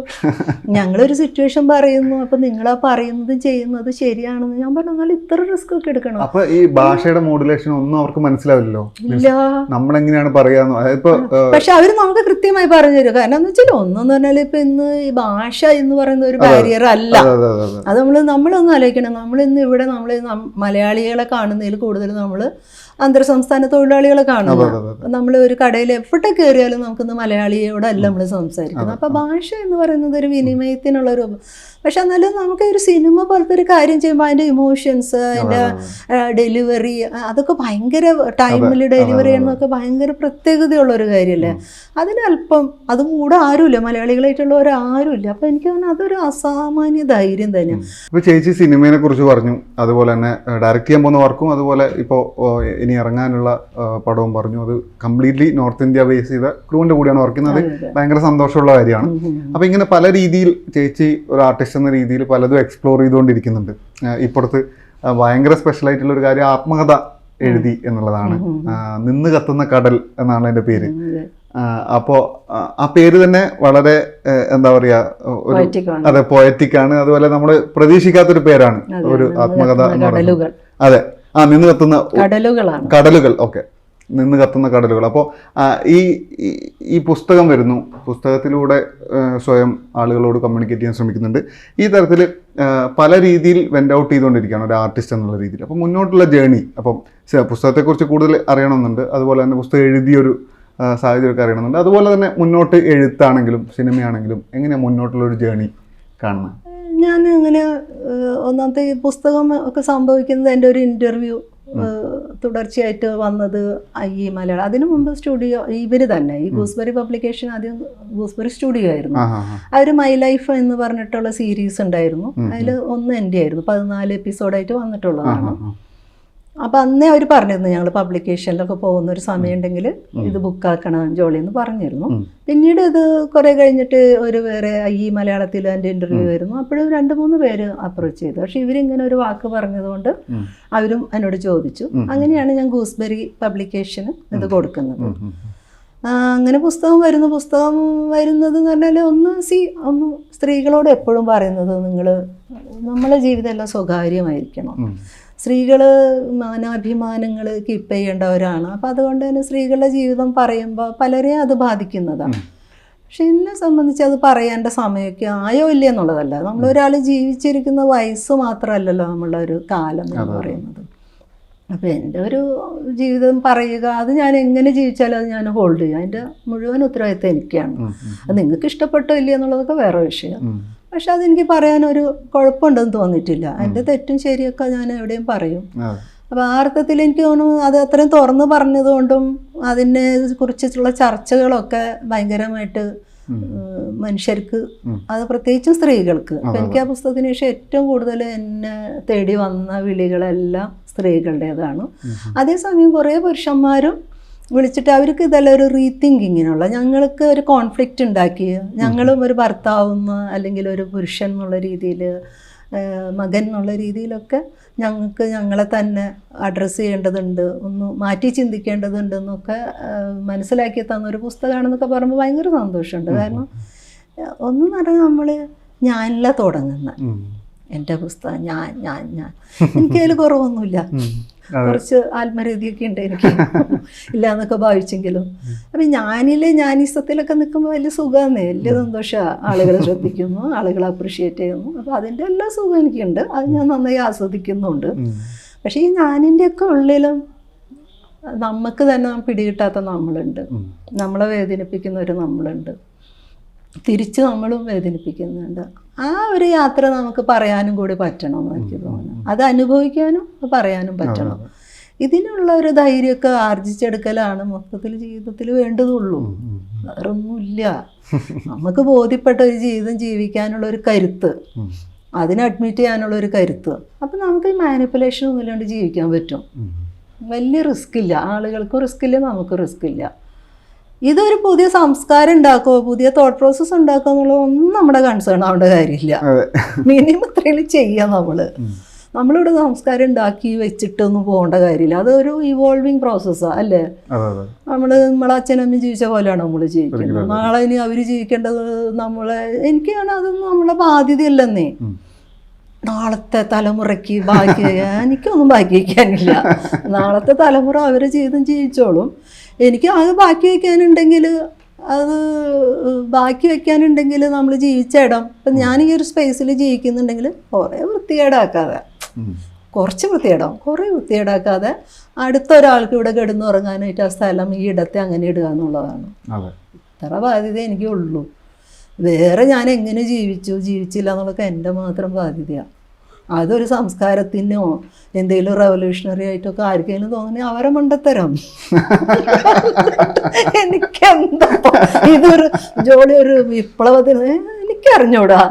ഞങ്ങളൊരു സിറ്റുവേഷൻ പറയുന്നു, അപ്പം നിങ്ങളാ പറയുന്നതും ചെയ്യുന്നത് ശരിയാണെന്ന്. ഞാൻ പറഞ്ഞു, എന്നാൽ ഇത്ര റിസ്ക് ഒക്കെ എടുക്കണം. അപ്പൊ ഈ ഭാഷയുടെ മോഡുലേഷൻ ഒന്നും അവർക്ക് മനസ്സിലാവില്ലല്ലോ, നമ്മളെങ്ങനെയാണ് പറയാന്ന്. പക്ഷെ അവര് നമുക്ക് കൃത്യമായി പറഞ്ഞു തരും. കാരണം എന്ന് വെച്ചാൽ ഒന്നെന്ന് പറഞ്ഞാൽ ഇപ്പൊ ഇന്ന് ഈ ഭാഷ എന്ന് പറയുന്ന ഒരു ബാരിയർ അല്ല. അത് നമ്മളൊന്നും ആലോചിക്കണം. നമ്മളിന്ന് ഇവിടെ നമ്മൾ മലയാളികളെ കാണുന്നതിൽ കൂടുതൽ നമ്മൾ അന്തർ സംസ്ഥാന തൊഴിലാളികളെ കാണുന്നു. നമ്മൾ ഒരു കടയിൽ എവിടെ കയറിയാലും നമുക്കിന്ന് മലയാളിയോടല്ല നമ്മൾ സംസാരിക്കുന്നത്. അപ്പൊ ഭാഷ എന്ന് പറയുന്നത് ഒരു വിനിമയത്തിനുള്ള ഒരു, പക്ഷെ എന്നാലും നമുക്ക് ഒരു സിനിമ പോലത്തെ ഒരു കാര്യം ചെയ്യുമ്പോൾ അതിൻ്റെ ഇമോഷൻസ്, അതിൻ്റെ ഡെലിവറി, അതൊക്കെ ഭയങ്കര ടൈമിൽ ഡെലിവറി ചെയ്യുന്നതൊക്കെ ഭയങ്കര പ്രത്യേകതയുള്ളൊരു കാര്യമല്ലേ. അതിനല്പം അതും കൂടെ ആരുമില്ല, മലയാളികളായിട്ടുള്ളവർ ആരുമില്ല. അപ്പം എനിക്ക് തോന്നുന്നു അതൊരു അസാമാന്യ ധൈര്യം തന്നെയാണ്. ഇപ്പോൾ ചേച്ചി സിനിമയെ കുറിച്ച് പറഞ്ഞു, അതുപോലെ തന്നെ ഡയറക്റ്റ് ചെയ്യാൻ പോകുന്ന വർക്കും, അതുപോലെ ഇപ്പോൾ ഇനി ഇറങ്ങാനുള്ള പടവും പറഞ്ഞു. അത് കംപ്ലീറ്റ്ലി നോർത്ത് ഇന്ത്യ ബേസ് ചെയ്ത ക്രൂവിൻ്റെ കൂടെയാണ് വർക്ക് ചെയ്യുന്നത്. ഭയങ്കര സന്തോഷമുള്ള കാര്യമാണ്. അപ്പോൾ ഇങ്ങനെ പല രീതിയിൽ ചേച്ചി ഒരു ആർട്ടിസ്റ്റ് എന്ന രീതിയിൽ പലതും എക്സ്പ്ലോർ ചെയ്തുകൊണ്ടിരിക്കുന്നുണ്ട്. ഇപ്പുറത്ത് ഭയങ്കര സ്പെഷ്യലായിട്ടുള്ള ഒരു കാര്യം ആത്മകഥ എഴുതി എന്നുള്ളതാണ്. നിന്ന് കത്തുന്ന കടൽ എന്നാണ് എൻ്റെ പേര്. അപ്പോൾ ആ പേര് തന്നെ വളരെ എന്താ പറയാ, ഒരു അതെ പോയറ്റിക്കാണ്. അതുപോലെ നമ്മൾ പ്രതീക്ഷിക്കാത്തൊരു പേരാണ് ഒരു ആത്മകഥ എന്ന് പറയുന്നത്. അതെ, നിന്ന് കത്തുന്ന കടലുകൾ. ഓക്കെ, നിന്ന് കത്തുന്ന കടലുകൾ. അപ്പോൾ ഈ പുസ്തകം വരുന്നു, പുസ്തകത്തിലൂടെ സ്വയം ആളുകളോട് കമ്മ്യൂണിക്കേറ്റ് ചെയ്യാൻ ശ്രമിക്കുന്നുണ്ട്. ഈ തരത്തിൽ പല രീതിയിൽ വെൻ്റ് ഔട്ട് ചെയ്തുകൊണ്ടിരിക്കുകയാണ് ഒരു ആർട്ടിസ്റ്റ് എന്നുള്ള രീതിയിൽ. അപ്പോൾ മുന്നോട്ടുള്ള ജേണി, അപ്പം പുസ്തകത്തെക്കുറിച്ച് കൂടുതൽ അറിയണമെന്നുണ്ട്, അതുപോലെ തന്നെ പുസ്തകം എഴുതിയൊരു സാഹചര്യമൊക്കെ അറിയണമെന്നുണ്ട്. അതുപോലെ തന്നെ മുന്നോട്ട് എഴുത്താണെങ്കിലും സിനിമയാണെങ്കിലും എങ്ങനെയാണ് മുന്നോട്ടുള്ളൊരു ജേണി കാണുന്നത്? ഞാൻ അങ്ങനെ ഒന്നാമത്തെ ഈ പുസ്തകം ഒക്കെ സംഭവിക്കുന്നത് എൻ്റെ ഒരു ഇൻ്റർവ്യൂ തുടർച്ചയായിട്ട് വന്നത് ഈ മലയാളം. അതിനു മുമ്പ് സ്റ്റുഡിയോ ഇവർ തന്നെ, ഈ ഗൂസ്ബെറി പബ്ലിക്കേഷൻ ആദ്യം ഗൂസ്ബെറി സ്റ്റുഡിയോ ആയിരുന്നു. അവർ മൈ ലൈഫ് എന്ന് പറഞ്ഞിട്ടുള്ള സീരീസ് ഉണ്ടായിരുന്നു. അതിൽ ഒന്ന് എൻ്റെ ആയിരുന്നു, 14 എപ്പിസോഡായിട്ട് വന്നിട്ടുള്ളതാണ്. അപ്പം അന്നേ അവർ പറഞ്ഞിരുന്നു ഞങ്ങൾ പബ്ലിക്കേഷനിലൊക്കെ പോകുന്ന ഒരു സമയം ഉണ്ടെങ്കിൽ ഇത് ബുക്കാക്കണം ജോളി എന്ന് പറഞ്ഞിരുന്നു. പിന്നീട് ഇത് കുറേ കഴിഞ്ഞിട്ട് ഒരു വേറെ ഈ മലയാളത്തിൽ എൻ്റെ ഇൻ്റർവ്യൂ ആയിരുന്നു. അപ്പോഴും 2-3 പേര് അപ്രോച്ച് ചെയ്തു. പക്ഷെ ഇവരിങ്ങനെ ഒരു വാക്ക് പറഞ്ഞതുകൊണ്ട് അവരും എന്നോട് ചോദിച്ചു. അങ്ങനെയാണ് ഞാൻ ഗൂസ്ബെറി പബ്ലിക്കേഷന് ഇത് കൊടുക്കുന്നത്. അങ്ങനെ പുസ്തകം വരുന്നത് എന്ന് പറഞ്ഞാൽ ഒന്ന് സ്ത്രീകളോട് എപ്പോഴും പറയുന്നത്, നമ്മളെ ജീവിതം എല്ലാം സ്വകാര്യമായിരിക്കണം. സ്ത്രീകൾ മാനാഭിമാനങ്ങൾ കീപ്പ് ചെയ്യേണ്ടവരാണ്. അപ്പം അതുകൊണ്ട് തന്നെ സ്ത്രീകളുടെ ജീവിതം പറയുമ്പോൾ പലരെയും അത് ബാധിക്കുന്നതാണ്. പക്ഷെ എന്നെ സംബന്ധിച്ച് അത് പറയേണ്ട സമയമൊക്കെ ആയോ ഇല്ല എന്നുള്ളതല്ല. നമ്മളൊരാൾ ജീവിച്ചിരിക്കുന്ന വയസ്സ് മാത്രമല്ലല്ലോ നമ്മളുടെ ഒരു കാലം എന്ന് പറയുന്നത്. അപ്പോൾ എൻ്റെ ഒരു ജീവിതം പറയുക, അത് ഞാൻ എങ്ങനെ ജീവിച്ചാലും അത് ഞാൻ ഹോൾഡ് ചെയ്യും. അതിൻ്റെ മുഴുവൻ ഉത്തരവാദിത്തം എനിക്കാണ്. അത് നിങ്ങൾക്ക് ഇഷ്ടപ്പെട്ടോ ഇല്ല എന്നുള്ളതൊക്കെ വേറെ വിഷയം. പക്ഷെ അതെനിക്ക് പറയാനൊരു കുഴപ്പമുണ്ടെന്ന് തോന്നിയിട്ടില്ല. എൻ്റെ തെറ്റും ശരിയൊക്കെ ഞാൻ എവിടെയും പറയും. അപ്പോൾ ആ അർത്ഥത്തിൽ എനിക്ക് തോന്നുന്നു അത് അത്രയും തുറന്ന് പറഞ്ഞതുകൊണ്ടും അതിനെ കുറിച്ചിട്ടുള്ള ചർച്ചകളൊക്കെ ഭയങ്കരമായിട്ട് മനുഷ്യർക്ക്, അത് പ്രത്യേകിച്ചും സ്ത്രീകൾക്ക്. അപ്പം എനിക്ക് ആ പുസ്തകത്തിന് ശേഷം ഏറ്റവും കൂടുതൽ എന്നെ തേടി വന്ന വിളികളെല്ലാം സ്ത്രീകളുടേതാണ്. അതേസമയം കുറേ പുരുഷന്മാരും വിളിച്ചിട്ട് അവർക്ക് ഇതെല്ലാം ഒരു റീതിങ്കിങ്ങിനുള്ള, ഞങ്ങൾക്ക് ഒരു കോൺഫ്ലിക്റ്റ് ഉണ്ടാക്കി, ഞങ്ങളും ഒരു ഭർത്താവുന്ന അല്ലെങ്കിൽ ഒരു പുരുഷൻ എന്നുള്ള രീതിയിൽ, മകൻ എന്നുള്ള രീതിയിലൊക്കെ ഞങ്ങളെ തന്നെ അഡ്രസ്സ് ചെയ്യേണ്ടതുണ്ട്, ഒന്ന് മാറ്റി ചിന്തിക്കേണ്ടതുണ്ട് എന്നൊക്കെ മനസ്സിലാക്കി തന്നൊരു പുസ്തകമാണെന്നൊക്കെ പറയുമ്പോൾ ഭയങ്കര സന്തോഷമുണ്ട്. കാരണം ഒന്നും പറഞ്ഞാൽ ഞാനല്ല തുടങ്ങുന്ന എൻ്റെ പുസ്തകം, ഞാൻ എനിക്കതിൽ കുറവൊന്നുമില്ല. കുറച്ച് ആത്മരീതിയൊക്കെ ഉണ്ട് എനിക്ക്, ഇല്ല എന്നൊക്കെ ഭാവിച്ചെങ്കിലും. അപ്പം ഞാനിസത്തിലൊക്കെ നിൽക്കുമ്പോൾ വലിയ സുഖമാണ്, വലിയ സന്തോഷമാണ്. ആളുകൾ ശ്രദ്ധിക്കുന്നു, ആളുകൾ അപ്രിഷ്യേറ്റ് ചെയ്യുന്നു. അപ്പോൾ അതിൻ്റെ എല്ലാ സുഖം എനിക്കുണ്ട്, അത് ഞാൻ നന്നായി ആസ്വദിക്കുന്നുണ്ട്. പക്ഷേ ഈ ഞാനിൻ്റെയൊക്കെ ഉള്ളിലും നമുക്ക് തന്നെ പിടികിട്ടാത്ത നമ്മളുണ്ട്, നമ്മളെ വേദനിപ്പിക്കുന്ന ഒരു നമ്മളുണ്ട്, തിരിച്ച് നമ്മളും വേദനിപ്പിക്കുന്നുണ്ട്. ആ ഒരു യാത്ര നമുക്ക് പറയാനും കൂടി പറ്റണമെന്ന് എനിക്ക് തോന്നുന്നു. അത് അനുഭവിക്കാനും പറയാനും പറ്റണം. ഇതിനുള്ള ഒരു ധൈര്യമൊക്കെ ആർജിച്ചെടുക്കലാണ് മൊത്തത്തിൽ ജീവിതത്തിൽ വേണ്ടതുള്ളൂ. വേറൊന്നുമില്ല. നമുക്ക് ബോധ്യപ്പെട്ട ഒരു ജീവിതം ജീവിക്കാനുള്ള ഒരു കരുത്ത്, അതിനെ അഡ്മിറ്റ് ചെയ്യാനുള്ള ഒരു കരുത്ത്. അപ്പം നമുക്ക് ഈ മാനിപ്പുലേഷനൊന്നും ഇല്ലാണ്ട് ജീവിക്കാൻ പറ്റും. വലിയ റിസ്ക് ഇല്ല, ആളുകൾക്കും റിസ്ക് ഇല്ല, നമുക്കും റിസ്ക് ഇല്ല. ഇതൊരു പുതിയ സംസ്കാരം ഉണ്ടാക്കുമോ, പുതിയ തോട്ട് പ്രോസസ്സ് ഉണ്ടാക്കുക എന്നുള്ളതൊന്നും നമ്മുടെ കൺസേൺ ആവേണ്ട കാര്യമില്ല. മിനിമം ഇത്രയും ചെയ്യാം. നമ്മളിവിടെ സംസ്കാരം ഉണ്ടാക്കി വെച്ചിട്ടൊന്നും പോകേണ്ട കാര്യമില്ല. അതൊരു ഇവോൾവിങ് പ്രോസസ്സാണ് അല്ലേ. നമ്മളെ അച്ഛനമ്മ ജീവിച്ച പോലെയാണ് നമ്മൾ ജീവിക്കുന്നത്. നാളെ ഇനി അവർ ജീവിക്കേണ്ടത് എനിക്കാണ് അതൊന്നും നമ്മളെ ബാധ്യതയല്ലെന്നേ. നാളത്തെ തലമുറയ്ക്ക് ബാക്കി എനിക്കൊന്നും ബാക്കി വയ്ക്കാനില്ല. നാളത്തെ തലമുറ അവരെ ജീവിതം ജീവിച്ചോളും. എനിക്ക് ആകെ ബാക്കി വയ്ക്കാനുണ്ടെങ്കിൽ നമ്മൾ ജീവിച്ച ഇടം, ഇപ്പം ഞാൻ ഈ ഒരു സ്പേസിൽ ജീവിക്കുന്നുണ്ടെങ്കിൽ കുറേ വൃത്തികേടാക്കാതെ, കുറേ വൃത്തികേടാക്കാതെ അടുത്തൊരാൾക്ക് ഇവിടെ കിടന്നുറങ്ങാനായിട്ട് ആ സ്ഥലം, ഈ ഇടത്തെ അങ്ങനെ ഇടുക എന്നുള്ളതാണ്. ഇത്ര ബാധ്യത എനിക്കുള്ളൂ. വേറെ ഞാൻ എങ്ങനെ ജീവിച്ചില്ല എന്നുള്ളതൊക്കെ എൻ്റെ മാത്രം ബാധ്യതയാണ്. അതൊരു സംസ്കാരത്തിനോ എന്തെങ്കിലും റെവല്യൂഷണറി ആയിട്ടൊക്കെ ആർക്കെങ്കിലും തോന്നി അവരെ മണ്ടത്തരം. എനിക്കെന്താ ഇതൊരു ജോലി, ഒരു വിപ്ലവത്തിന് എനിക്കറിഞ്ഞൂടാ.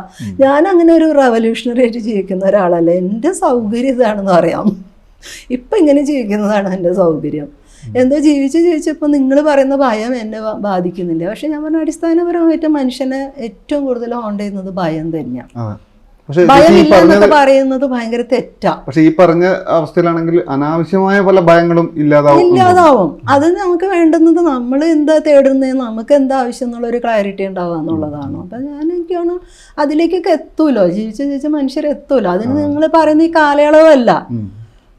ഞാനങ്ങനെ ഒരു റെവല്യൂഷണറി ആയിട്ട് ജീവിക്കുന്ന ഒരാളല്ല. എൻ്റെ സൗകര്യം ഇതാണെന്ന് അറിയാം. ഇപ്പം ഇങ്ങനെ ജീവിക്കുന്നതാണ് എൻ്റെ സൗകര്യം. എന്തോ ജീവിച്ചപ്പോൾ നിങ്ങൾ പറയുന്ന ഭയം എന്നെ ബാധിക്കുന്നില്ല. പക്ഷെ ഞാൻ പറഞ്ഞ അടിസ്ഥാനപരമായിട്ട് മനുഷ്യനെ ഏറ്റവും കൂടുതൽ ഹോണ്ട് ചെയ്യുന്നത് ഭയം തന്നെയാണ്. ഭയമില്ല എന്നൊക്കെ പറയുന്നത് ഭയങ്കര തെറ്റാ. പക്ഷെ ഈ പറഞ്ഞ അവസ്ഥയിലാണെങ്കിൽ അനാവശ്യമായ പല ഭയങ്ങളും ഇല്ലാതാവും. അത് നമുക്ക് വേണ്ടുന്നത് നമ്മൾ എന്താ തേടുന്നത്, നമുക്ക് എന്താ ആവശ്യം എന്നുള്ള ഒരു ക്ലാരിറ്റി ഉണ്ടാവുക എന്നുള്ളതാണ്. അപ്പം എനിക്ക് തോന്നുന്നു അതിലേക്കൊക്കെ എത്തൂലോ, ജീവിച്ച മനുഷ്യരെത്തൂലോ. അതിന് നിങ്ങൾ പറയുന്ന ഈ കാലയളവല്ല.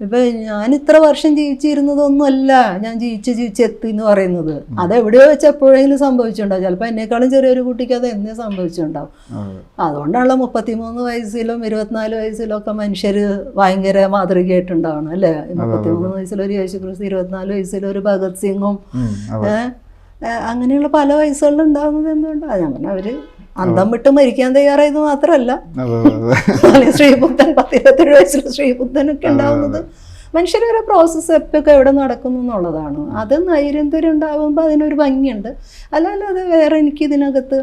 ഇപ്പം ഞാൻ ഇത്ര വർഷം ജീവിച്ചിരുന്നതൊന്നുമല്ല ഞാൻ ജീവിച്ചെത്തി എന്ന് പറയുന്നത്. അതെവിടെയോ വെച്ച് എപ്പോഴെങ്കിലും സംഭവിച്ചിട്ടുണ്ടാവും. ചിലപ്പോൾ എന്നെക്കാളും ചെറിയൊരു കുട്ടിക്ക് അത് എന്നേ സംഭവിച്ചിട്ടുണ്ടാവും. അതുകൊണ്ടാണല്ലോ 33 വയസ്സിലും 24 വയസ്സിലും ഒക്കെ മനുഷ്യർ ഭയങ്കര മാതൃകയായിട്ടുണ്ടാവണം അല്ലേ. 33 വയസ്സിലൊരു യേശുക്രിസ്തു, 24 വയസ്സിലൊരു ഭഗത് സിംഗും അങ്ങനെയുള്ള പല വയസ്സുകളിൽ ഉണ്ടാകുന്നത് എന്തുകൊണ്ടാണ്? ഞാൻ പറഞ്ഞാൽ അവർ അന്തം വിട്ട് മരിക്കാൻ തയ്യാറായത് മാത്രമല്ല, ശ്രീബുദ്ധൻ 10-27 വയസ്സിൽ ശ്രീബുദ്ധനൊക്കെ ഉണ്ടാവുന്നത് മനുഷ്യരുടെ പ്രോസസ്സ് എപ്പോഴൊക്കെ എവിടെ നടക്കുന്നു എന്നുള്ളതാണ്. അത് നൈരന്തര്യം ഉണ്ടാകുമ്പോൾ അതിനൊരു ഭംഗിയുണ്ട്. അല്ലാതെ വേറെ എനിക്ക് ഇതിനകത്ത്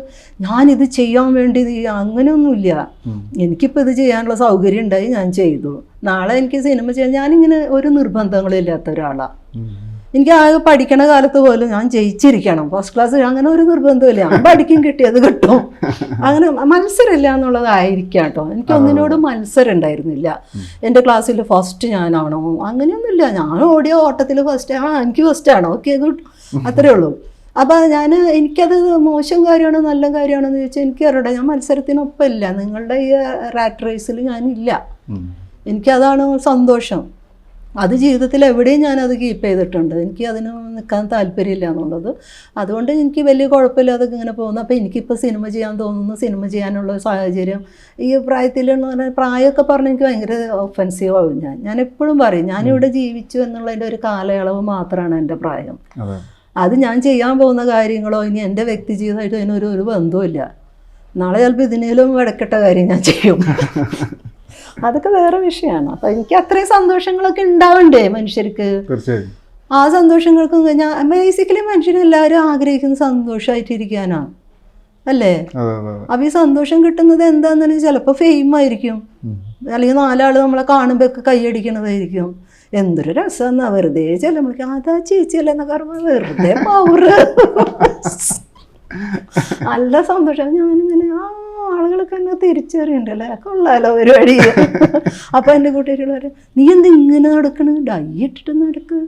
ഞാനിത് ചെയ്യാൻ വേണ്ടി അങ്ങനെയൊന്നുമില്ല. എനിക്കിപ്പോൾ ഇത് ചെയ്യാനുള്ള സൗകര്യം ഉണ്ടായി, ഞാൻ ചെയ്തു. നാളെ എനിക്ക് സിനിമ ചെയ്യാൻ ഞാനിങ്ങനെ ഒരു നിർബന്ധങ്ങളും ഇല്ലാത്ത ഒരാളാണ്. എനിക്ക് ആകെ പഠിക്കണ കാലത്ത് പോലും ഞാൻ ജയിച്ചിരിക്കണം, ഫസ്റ്റ് ക്ലാസ്, അങ്ങനെ ഒരു നിർബന്ധമില്ല. ഞാൻ പഠിക്കും, കിട്ടിയത് കിട്ടും. അങ്ങനെ മത്സരമില്ല എന്നുള്ളതായിരിക്കാം കേട്ടോ. എനിക്ക് ഒന്നിനോട് മത്സരം ഉണ്ടായിരുന്നില്ല. എൻ്റെ ക്ലാസ്സിൽ ഫസ്റ്റ് ഞാനാണോ അങ്ങനെയൊന്നുമില്ല. ഞാൻ ഓടിയ ഓട്ടത്തിൽ ഫസ്റ്റ്, എനിക്ക് ഫസ്റ്റ് ആണോ, ഓക്കെ ഗുഡ്, അത്രേ ഉള്ളൂ. അപ്പം എനിക്കത് മോശം കാര്യമാണോ നല്ല കാര്യമാണോ എന്ന് ചോദിച്ചാൽ എനിക്കറിയട്ടെ. ഞാൻ മത്സരത്തിനൊപ്പം ഇല്ല, നിങ്ങളുടെ ഈ റാറ്റ് റേസിൽ ഞാനില്ല. എനിക്കതാണ് സന്തോഷം. അത് ജീവിതത്തിൽ എവിടെയും ഞാനത് കീപ്പ് ചെയ്തിട്ടുണ്ട്. എനിക്ക് അതിന് നിൽക്കാൻ താല്പര്യമില്ല എന്നുള്ളത്. അതുകൊണ്ട് എനിക്ക് വലിയ കുഴപ്പമില്ലാതെ ഇങ്ങനെ പോകുന്നു. അപ്പോൾ എനിക്കിപ്പോൾ സിനിമ ചെയ്യാൻ തോന്നുന്നു, സിനിമ ചെയ്യാനുള്ള സാഹചര്യം ഈ പ്രായത്തിലെന്ന് പറഞ്ഞാൽ, പ്രായമൊക്കെ പറഞ്ഞാൽ എനിക്ക് ഭയങ്കര ഒഫെൻസീവ് ആവും. ഞാൻ എപ്പോഴും പറയും, ഞാനിവിടെ ജീവിച്ചു എന്നുള്ളതിൻ്റെ ഒരു കാലയളവ് മാത്രമാണ് എൻ്റെ പ്രായം. അത് ഞാൻ ചെയ്യാൻ പോകുന്ന കാര്യങ്ങളോ ഇനി എൻ്റെ വ്യക്തി ജീവിതമായിട്ട് അതിനൊരു ബന്ധവുമില്ല. നാളെ ചിലപ്പോൾ ഇതിനേലും ഇടക്കെട്ട കാര്യം ഞാൻ ചെയ്യും. അതൊക്കെ വേറെ വിഷയമാണ്. അപ്പം എനിക്ക് അത്രയും സന്തോഷങ്ങളൊക്കെ ഉണ്ടാവണ്ടേ മനുഷ്യർക്ക്. ആ സന്തോഷങ്ങൾക്കും ഞാൻ ബേസിക്കലി മനുഷ്യരെല്ലാവരും ആഗ്രഹിക്കുന്ന സന്തോഷമായിട്ടിരിക്കാനാണ്, അല്ലേ? അപ്പം ഈ സന്തോഷം കിട്ടുന്നത് എന്താണെന്ന് ചിലപ്പോൾ ഫെയിം ആയിരിക്കും, അല്ലെങ്കിൽ 4 ആൾ നമ്മളെ കാണുമ്പോൾ ഒക്കെ കൈയടിക്കണതായിരിക്കും. എന്തൊരു രസമെന്നാ, വെറുതെ ചിലപ്പോൾ അതാ ചേച്ചിയല്ലെന്നൊക്കെ പറയുമ്പോൾ വെറുതെ പവറ്, നല്ല സന്തോഷം. ഞാനിങ്ങനെ ആളുകളൊക്കെ എന്നെ തിരിച്ചറിയണ്ടല്ലേ, കൊള്ളാലോ പരിപാടി. അപ്പം എൻ്റെ കൂട്ടുകാരികൾ പറയും, നീ എന്താ ഇങ്ങനെ നടക്കണ്, ഡൈ ഇട്ടിട്ട് നടക്ക്,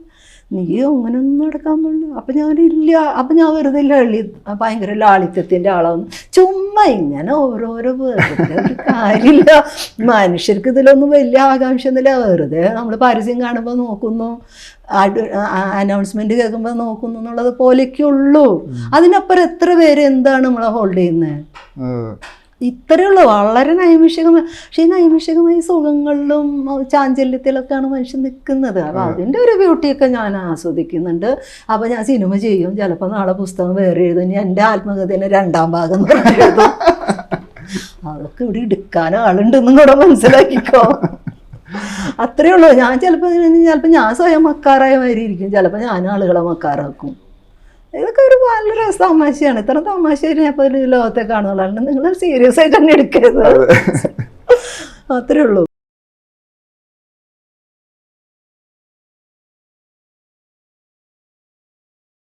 നീ അങ്ങനെയൊന്നും നടക്കാൻ പാടില്ല. അപ്പം ഞാനില്ല. അപ്പം ഞാൻ വെറുതെ ഭയങ്കര ലാളിത്യത്തിൻ്റെ ആളാവുന്നു. ചുമ്മാ ഇങ്ങനെ ഓരോരോ വെറുതെ ഒരു കാര്യമില്ല. മനുഷ്യർക്ക് ഇതിലൊന്നും വലിയ ആകാംക്ഷയൊന്നുമില്ല. വെറുതെ നമ്മൾ പരസ്യം കാണുമ്പോൾ നോക്കുന്നു, അനൗൺസ്മെന്റ് കേൾക്കുമ്പോൾ നോക്കുന്നു എന്നുള്ളത് പോലെയൊക്കെയുള്ളൂ. അതിനപ്പുറം എത്ര പേര് എന്താണ് നമ്മളെ ഹോൾഡ് ചെയ്യുന്നത്? ഇത്രയേ ഉള്ളൂ. വളരെ നൈമിഷികമായി. പക്ഷേ ഈ നൈമിഷികമായ സുഖങ്ങളിലും ചാഞ്ചല്യത്തിലൊക്കെയാണ് മനുഷ്യൻ നിൽക്കുന്നത്. അപ്പം അതിൻ്റെ ഒരു ബ്യൂട്ടിയൊക്കെ ഞാൻ ആസ്വദിക്കുന്നുണ്ട്. അപ്പം ഞാൻ സിനിമ ചെയ്യും, ചിലപ്പോൾ നാളെ പുസ്തകം വേറെ എഴുതും, ഇനി എൻ്റെ ആത്മകഥേൻ്റെ 2ാം ഭാഗം എന്ന് പറഞ്ഞ് എഴുതും. അതൊക്കെ ഇവിടെ എടുക്കാൻ ആളുണ്ടെന്നും കൂടെ മനസ്സിലാക്കിക്കോ. അത്രയേ ഉള്ളൂ. ഞാൻ ചിലപ്പോൾ ഞാൻ സ്വയം മക്കാറായ മാതിരി ഇരിക്കും, ചിലപ്പോൾ ഞാൻ ആളുകളെ മക്കാറാക്കും. ഇതൊക്കെ ഒരു വളരെ തമാശയാണ്. ഇത്ര തമാശയായിട്ട് ഞാൻ ഇപ്പോൾ ഒരു ലോകത്തെ കാണുന്നുള്ളതാണ്. നിങ്ങൾ സീരിയസ് ആയിട്ട് തന്നെ എടുക്കരുത്. അത്രേ ഉള്ളൂ.